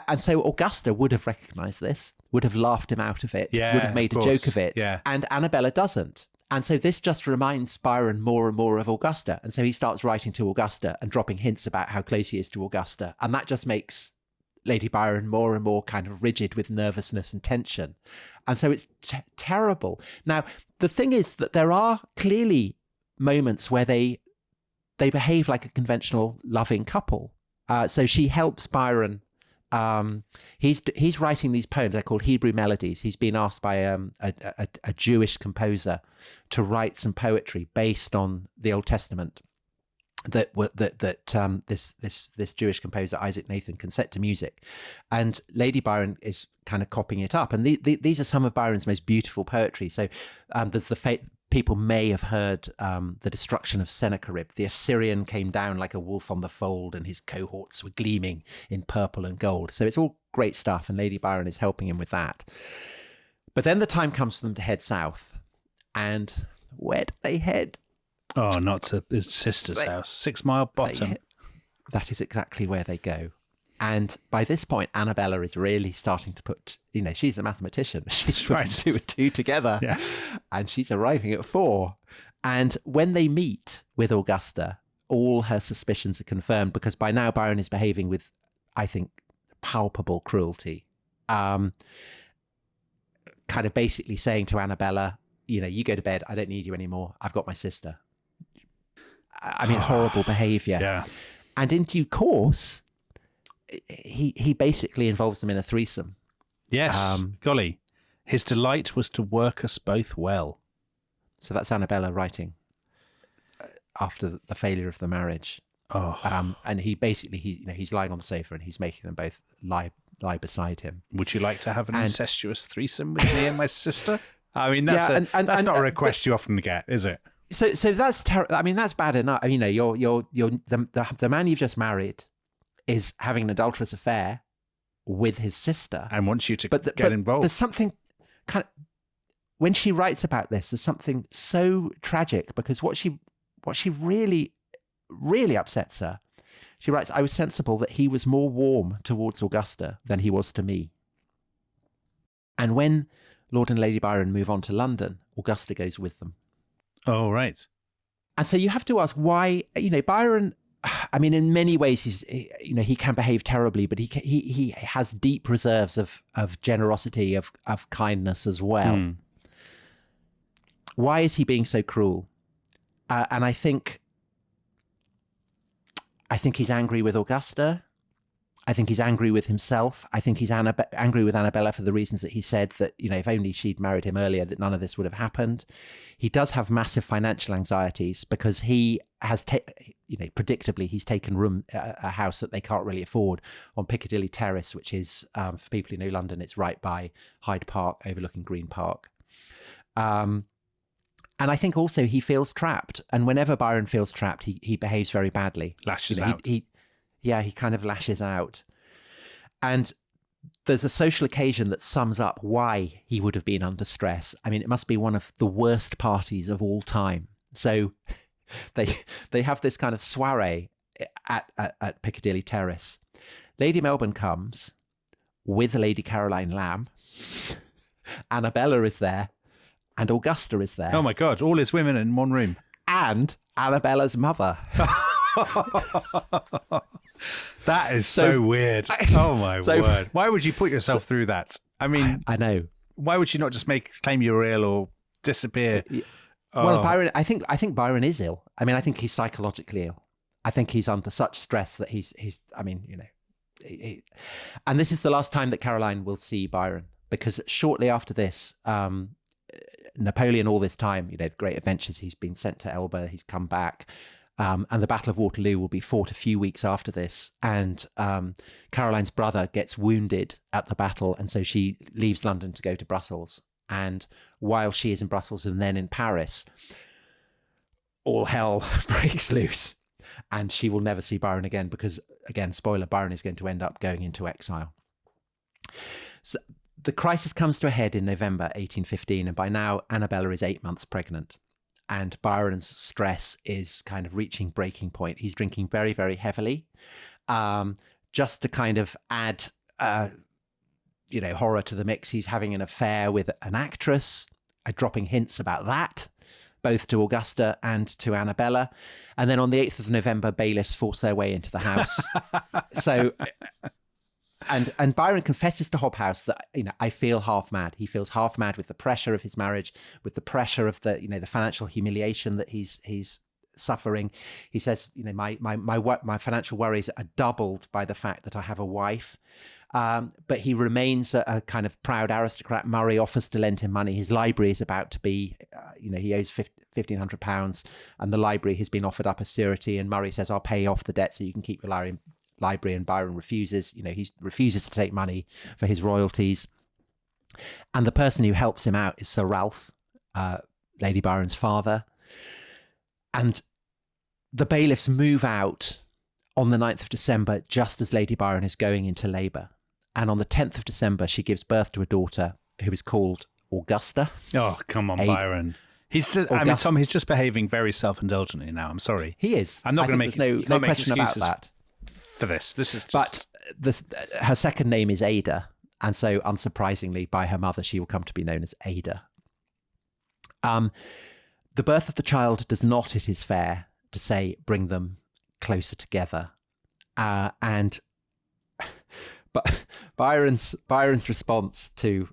and so Augusta would have recognised this, would have laughed him out of it, would have made a joke of it, and Annabella doesn't. And so this just reminds Byron more and more of Augusta. And so he starts writing to Augusta and dropping hints about how close he is to Augusta. And that just makes Lady Byron more and more kind of rigid with nervousness and tension. And so it's terrible. Now, the thing is that there are clearly moments where they behave like a conventional loving couple. So she helps Byron. He's writing these poems. They're called Hebrew melodies. He's been asked by a Jewish composer to write some poetry based on the Old Testament that this Jewish composer Isaac Nathan can set to music, and Lady Byron is kind of copying it up. And these are some of Byron's most beautiful poetry. So there's the people may have heard the destruction of Sennacherib. The Assyrian came down like a wolf on the fold, and his cohorts were gleaming in purple and gold. So it's all great stuff, and Lady Byron is helping him with that. But then the time comes for them to head south. And where do they head? Oh, not to his sister's house. 6 Mile Bottom. That is exactly where they go. And by this point, Annabella is really starting to put, she's a mathematician. She's putting 2 and 2 together. Yes. And she's arriving at 4. And when they meet with Augusta, all her suspicions are confirmed, because by now Byron is behaving with, I think, palpable cruelty. Kind of basically saying to Annabella, you go to bed, I don't need you anymore, I've got my sister. I mean, horrible behavior. Yeah. And in due course, he basically involves them in a threesome. Yes, golly. His delight was to work us both well. So that's Annabella writing after the failure of the marriage. And he basically, he's lying on the sofa and he's making them both lie beside him. Would you like to have an incestuous threesome with me and my sister? I mean, that's not a request you often get, is it? So that's I mean, that's bad enough. The man you've just married is having an adulterous affair with his sister and wants you to get involved. There's something kind of, when she writes about this, there's something so tragic, because what she really, really upsets her. She writes, I was sensible that he was more warm towards Augusta than he was to me. And when Lord and Lady Byron move on to London, Augusta goes with them. Oh, right. And so you have to ask why, Byron, I mean, in many ways, he can behave terribly, but he has deep reserves of generosity, of kindness as well. Why is he being so cruel? And I think he's angry with Augusta. I think he's angry with himself. I think he's angry with Annabella for the reasons that he said, that, if only she'd married him earlier, that none of this would have happened. He does have massive financial anxieties because he has, predictably, he's taken a house that they can't really afford on Piccadilly Terrace, which is, for people who know London, it's right by Hyde Park, overlooking Green Park. And I think also he feels trapped. And whenever Byron feels trapped, he behaves very badly. Lashes out. He kind of lashes out. And there's a social occasion that sums up why he would have been under stress. I mean, it must be one of the worst parties of all time. So they have this kind of soiree at Piccadilly Terrace. Lady Melbourne comes with Lady Caroline Lamb. Annabella is there. And Augusta is there. Oh, my God. All his women in one room. And Annabella's mother. That is so weird. Oh, my word. Why would you put yourself through that? I mean, I know. Why would you not just claim you were ill or disappear? Well, Byron, I think Byron is ill. I mean, I think he's psychologically ill. I think he's under such stress that he's I mean, and this is the last time that Caroline will see Byron, because shortly after this, Napoleon, all this time, the great adventures, he's been sent to Elba, he's come back. And the Battle of Waterloo will be fought a few weeks after this. And Caroline's brother gets wounded at the battle. And so she leaves London to go to Brussels. And while she is in Brussels and then in Paris, all hell breaks loose. And she will never see Byron again because, again, spoiler, Byron is going to end up going into exile. So the crisis comes to a head in November 1815. And by now, Annabella is 8 months pregnant. And Byron's stress is kind of reaching breaking point. He's drinking very, very heavily, just to kind of add, horror to the mix. He's having an affair with an actress, dropping hints about that, both to Augusta and to Annabella. And then on the 8th of November, bailiffs force their way into the house. So... And Byron confesses to Hobhouse that, I feel half mad. He feels half mad with the pressure of his marriage, with the pressure of the, the financial humiliation that he's suffering. He says, my financial worries are doubled by the fact that I have a wife. But he remains a kind of proud aristocrat. Murray offers to lend him money. His library is about to be, he owes £1,500, and the library has been offered up as surety. And Murray says, I'll pay off the debt so you can keep your library, and Byron refuses. He refuses to take money for his royalties. And the person who helps him out is Sir Ralph, Lady Byron's father. And the bailiffs move out on the 9th of December, just as Lady Byron is going into labour. And on the 10th of December, she gives birth to a daughter who is called Augusta. Oh, come on, Byron. Tom, he's just behaving very self-indulgently now. I'm sorry. He is. I'm not going to make no question about that. For this is just... But her second name is Ada, and so unsurprisingly by her mother she will come to be known as Ada. The birth of the child does not, it is fair to say, bring them closer together. But Byron's response to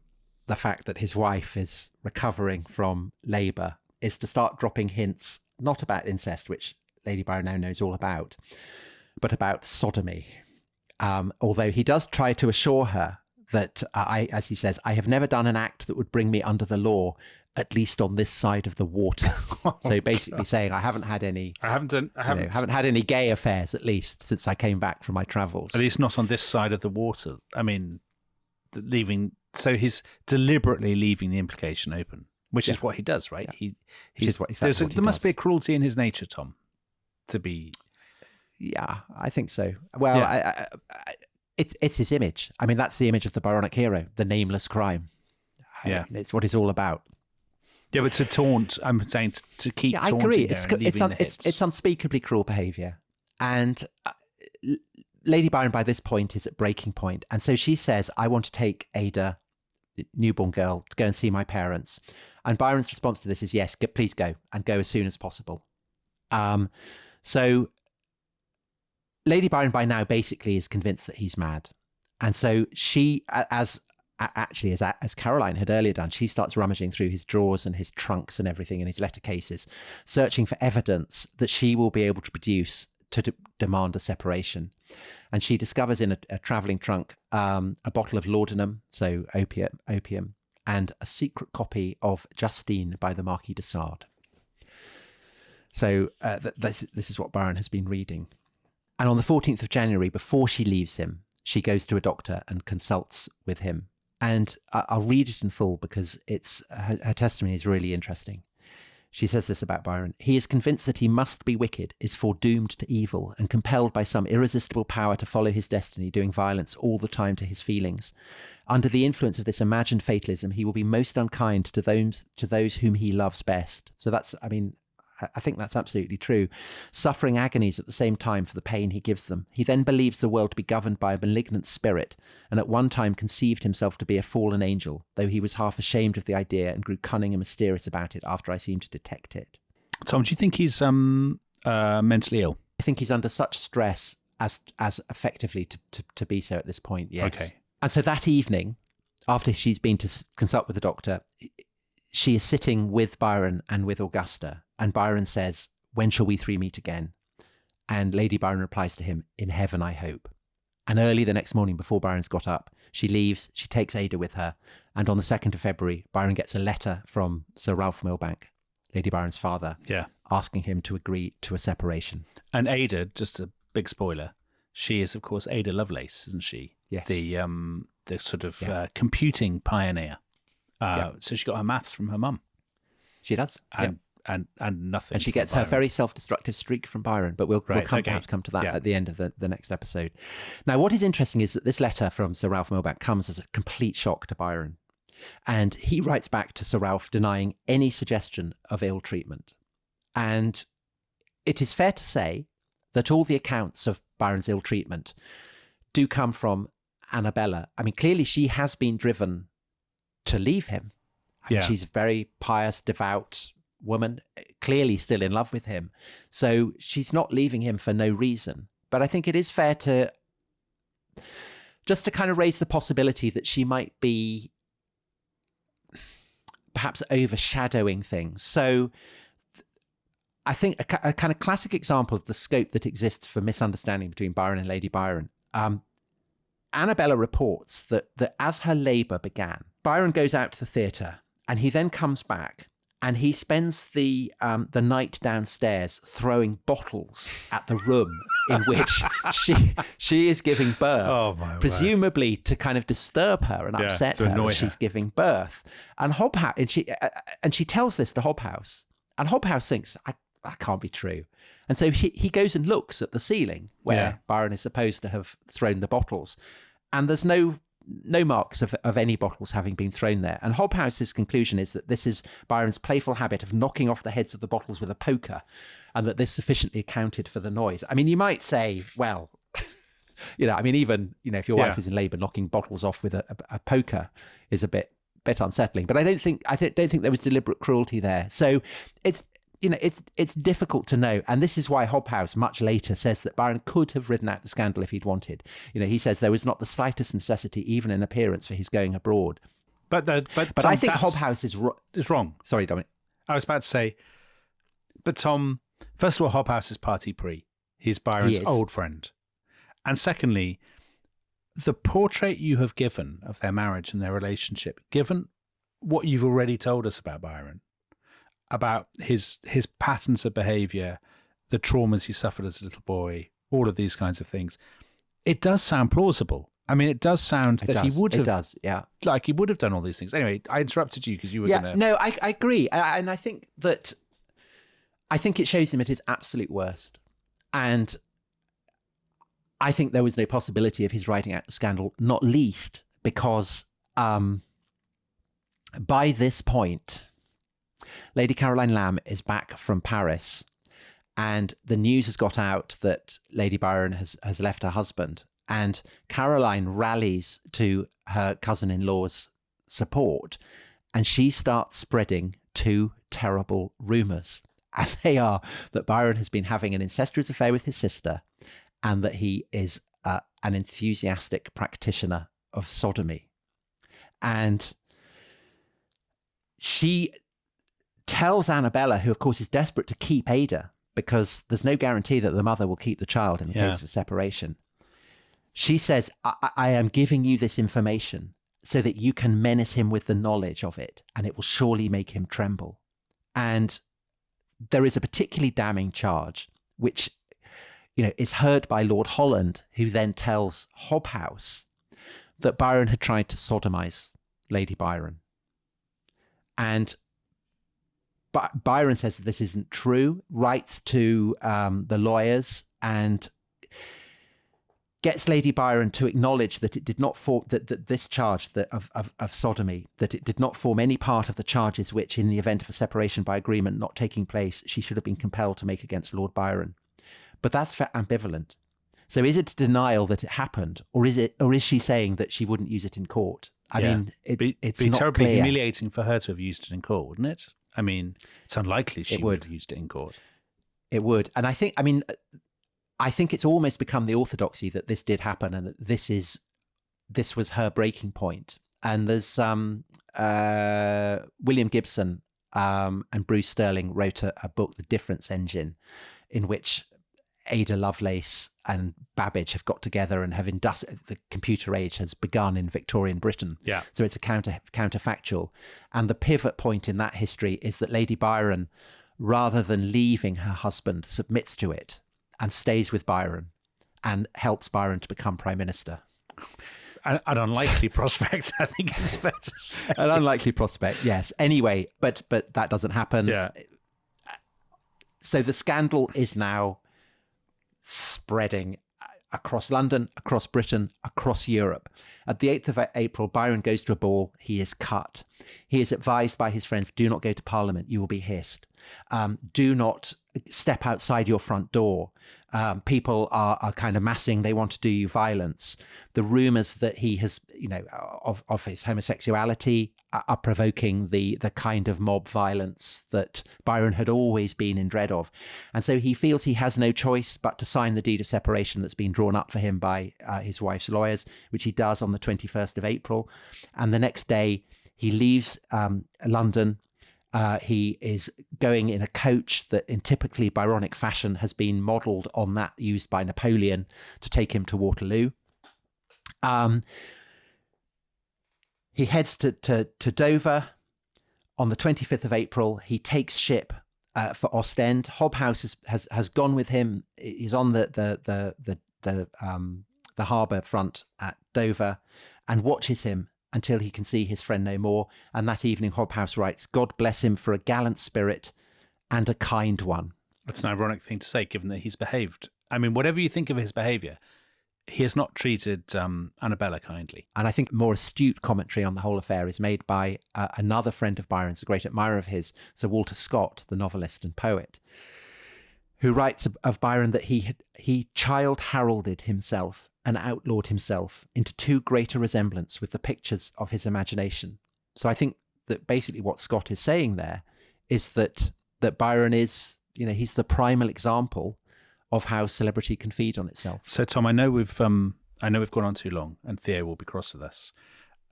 the fact that his wife is recovering from labour is to start dropping hints, not about incest, which Lady Byron now knows all about, but about sodomy. Although he does try to assure her that, as he says, I have never done an act that would bring me under the law, at least on this side of the water. So basically saying I haven't had any gay affairs, at least since I came back from my travels. At least not on this side of the water. I mean, so he's deliberately leaving the implication open, which is what he does, right? Yeah. There must be a cruelty in his nature, Tom, to be. Yeah, I think so. Well, yeah. It's his image. I mean, that's the image of the Byronic hero, the nameless crime. Yeah, it's what it's all about. Yeah, but to taunt, I'm saying to keep taunting. I agree. It's unspeakably cruel behaviour. And Lady Byron, by this point, is at breaking point. And so she says, I want to take Ada, the newborn girl, to go and see my parents. And Byron's response to this is, yes, please go, and go as soon as possible. So Lady Byron by now basically is convinced that he's mad. And so she, as Caroline had earlier done, she starts rummaging through his drawers and his trunks and everything in his letter cases, searching for evidence that she will be able to produce to demand a separation. And she discovers in a travelling trunk a bottle of laudanum, so opium, and a secret copy of Justine by the Marquis de Sade. So this is what Byron has been reading. And on the 14th of January, before she leaves him, she goes to a doctor and consults with him. And I'll read it in full because her testimony is really interesting. She says this about Byron. He is convinced that he must be wicked, is foredoomed to evil, and compelled by some irresistible power to follow his destiny, doing violence all the time to his feelings. Under the influence of this imagined fatalism, he will be most unkind to those whom he loves best. So I think that's absolutely true. Suffering agonies at the same time for the pain he gives them. He then believes the world to be governed by a malignant spirit, and at one time conceived himself to be a fallen angel, though he was half ashamed of the idea and grew cunning and mysterious about it after I seemed to detect it. Tom, do you think he's mentally ill? I think he's under such stress as effectively to be so at this point, yes. Okay. And so that evening, after she's been to consult with the doctor, she is sitting with Byron and with Augusta. And Byron says, when shall we three meet again? And Lady Byron replies to him, in heaven, I hope. And early the next morning, before Byron's got up, she leaves, she takes Ada with her. And on the 2nd of February, Byron gets a letter from Sir Ralph Milbanke, Lady Byron's father, asking him to agree to a separation. And Ada, just a big spoiler, she is, of course, Ada Lovelace, isn't she? Yes. The sort of computing pioneer. So she got her maths from her mum. She does. And nothing. And she gets her very self-destructive streak from Byron, but we'll perhaps come to that at the end of the next episode. Now, what is interesting is that this letter from Sir Ralph Milbanke comes as a complete shock to Byron. And he writes back to Sir Ralph denying any suggestion of ill treatment. And it is fair to say that all the accounts of Byron's ill treatment do come from Annabella. I mean, clearly she has been driven to leave him. She's a very pious, devout woman, clearly still in love with him. So she's not leaving him for no reason. But I think it is fair to just to kind of raise the possibility that she might be perhaps overshadowing things. So I think a kind of classic example of the scope that exists for misunderstanding between Byron and Lady Byron. Annabella reports that as her labour began, Byron goes out to the theatre and he then comes back and he spends the night downstairs throwing bottles at the room in which she is giving birth, presumably to kind of disturb her and upset her as she's giving birth. And she tells this to Hobhouse, and Hobhouse thinks, that can't be true. And so he goes and looks at the ceiling where Byron is supposed to have thrown the bottles, and there's no marks of any bottles having been thrown there. And Hobhouse's conclusion is that this is Byron's playful habit of knocking off the heads of the bottles with a poker, and that this sufficiently accounted for the noise. I mean, you might say, well, even if your wife is in labour, knocking bottles off with a poker is a bit unsettling. But I don't think there was deliberate cruelty there. So it's it's difficult to know. And this is why Hobhouse much later says that Byron could have ridden out the scandal if he'd wanted. He says there was not the slightest necessity, even in appearance, for his going abroad. But Tom, I think Hobhouse is wrong. Sorry, Dominic. I was about to say, but Tom, first of all, Hobhouse is parti pris. He's Byron's old friend. And secondly, the portrait you have given of their marriage and their relationship, given what you've already told us about Byron, about his patterns of behaviour, the traumas he suffered as a little boy, all of these kinds of things, it does sound plausible. I mean, it does sound he would have. It does, yeah. Like he would have done all these things. Anyway, I interrupted you because you were going to. No, I agree. And I think it shows him at his absolute worst. And I think there was no possibility of his riding out the scandal, not least because by this point, Lady Caroline Lamb is back from Paris, and the news has got out that Lady Byron has left her husband. And Caroline rallies to her cousin-in-law's support, and she starts spreading two terrible rumours. And they are that Byron has been having an incestuous affair with his sister, and that he is an enthusiastic practitioner of sodomy. And she tells Annabella, who of course is desperate to keep Ada, because there's no guarantee that the mother will keep the child in the case of a separation. She says, I am giving you this information so that you can menace him with the knowledge of it, and it will surely make him tremble. And there is a particularly damning charge, which is heard by Lord Holland, who then tells Hobhouse that Byron had tried to sodomize Lady Byron. And Byron says that this isn't true, writes to the lawyers and gets Lady Byron to acknowledge that it did not form that this charge of sodomy, that it did not form any part of the charges which, in the event of a separation by agreement not taking place, she should have been compelled to make against Lord Byron. But that's ambivalent. So is it a denial that it happened, or is she saying that she wouldn't use it in court? I mean, it's not terribly clear. Humiliating for her to have used it in court, wouldn't it? I mean, it's unlikely she would have used it in court. It would, and I think it's almost become the orthodoxy that this did happen, and that this was her breaking point. And there's William Gibson and Bruce Sterling wrote a book, The Difference Engine, in which Ada Lovelace and Babbage have got together and have the computer age has begun in Victorian Britain. Yeah. So it's a counterfactual. And the pivot point in that history is that Lady Byron, rather than leaving her husband, submits to it and stays with Byron and helps Byron to become Prime Minister. An unlikely prospect, I think it's fair to say. An unlikely prospect, yes. Anyway, but that doesn't happen. Yeah. So the scandal is now spreading across London, across Britain, across Europe. At the 8th of April, Byron goes to a ball. He is cut. He is advised by his friends, do not go to Parliament. You will be hissed. Do not step outside your front door. People are kind of massing. They want to do you violence. The rumours that he has, of his homosexuality are provoking the kind of mob violence that Byron had always been in dread of. And so he feels he has no choice but to sign the deed of separation that's been drawn up for him by his wife's lawyers, which he does on the 21st of April. And the next day he leaves London. He is going in a coach that in typically Byronic fashion has been modelled on that used by Napoleon to take him to Waterloo. He heads to Dover. On the 25th of April, he takes ship for Ostend. Hobhouse has gone with him. He's on the harbour front at Dover and watches him until he can see his friend no more. And that evening, Hobhouse writes, God bless him for a gallant spirit and a kind one. That's an ironic thing to say, given that he's behaved. I mean, whatever you think of his behaviour, he has not treated Annabella kindly. And I think more astute commentary on the whole affair is made by another friend of Byron's, a great admirer of his, Sir Walter Scott, the novelist and poet, who writes of Byron that he child heralded himself and outlawed himself into too great a resemblance with the pictures of his imagination. So I think that basically what Scott is saying there is that that Byron is, he's the primal example of how celebrity can feed on itself. So, Tom, I know we've gone on too long, and Theo will be cross with us,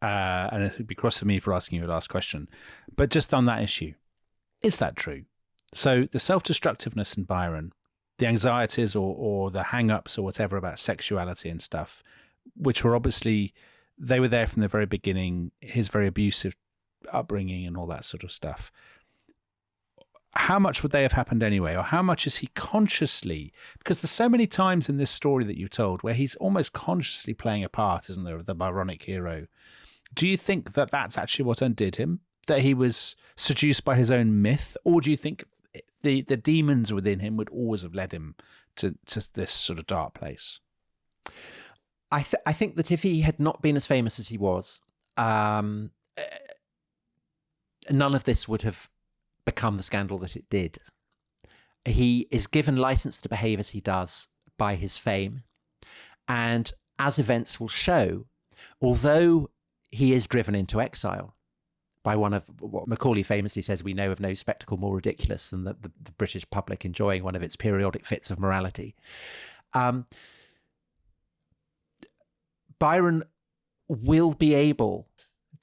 and it would be cross with me for asking you a last question. But just on that issue, is that true? So, the self-destructiveness in Byron, the anxieties or the hang-ups or whatever about sexuality and stuff, which were obviously, they were there from the very beginning, his very abusive upbringing and all that sort of stuff. How much would they have happened anyway? Or how much is he consciously, because there's so many times in this story that you've told where he's almost consciously playing a part, isn't there, of the Byronic hero. Do you think that that's actually what undid him? That he was seduced by his own myth? Or do you think the demons within him would always have led him to this sort of dark place? I think that if he had not been as famous as he was, none of this would have become the scandal that it did. He is given license to behave as he does by his fame. And as events will show, although he is driven into exile by one of what Macaulay famously says, we know of no spectacle more ridiculous than the British public enjoying one of its periodic fits of morality. Byron will be able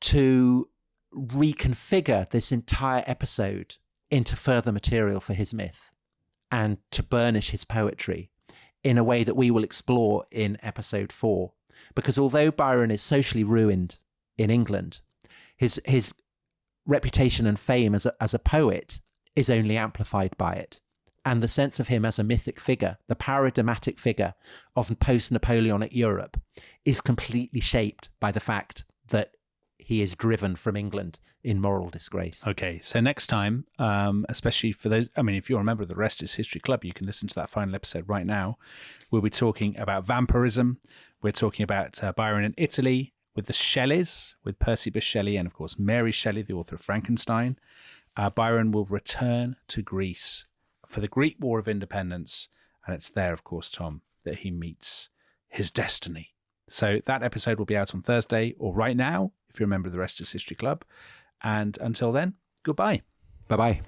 to reconfigure this entire episode into further material for his myth and to burnish his poetry in a way that we will explore in episode 4. Because although Byron is socially ruined in England, his reputation and fame as a poet is only amplified by it. And the sense of him as a mythic figure, the paradigmatic figure of post-Napoleonic Europe, is completely shaped by the fact that he is driven from England in moral disgrace. Okay, so next time, especially for those, if you're a member of the Rest is History Club, you can listen to that final episode right now. We'll be talking about vampirism. We're talking about Byron in Italy with the Shelleys, with Percy Bysshe Shelley and, of course, Mary Shelley, the author of Frankenstein. Byron will return to Greece for the Greek War of Independence, and it's there, of course, Tom, that he meets his destiny. So that episode will be out on Thursday or right now, if you're a member of the Rest is History Club. And until then, goodbye. Bye-bye.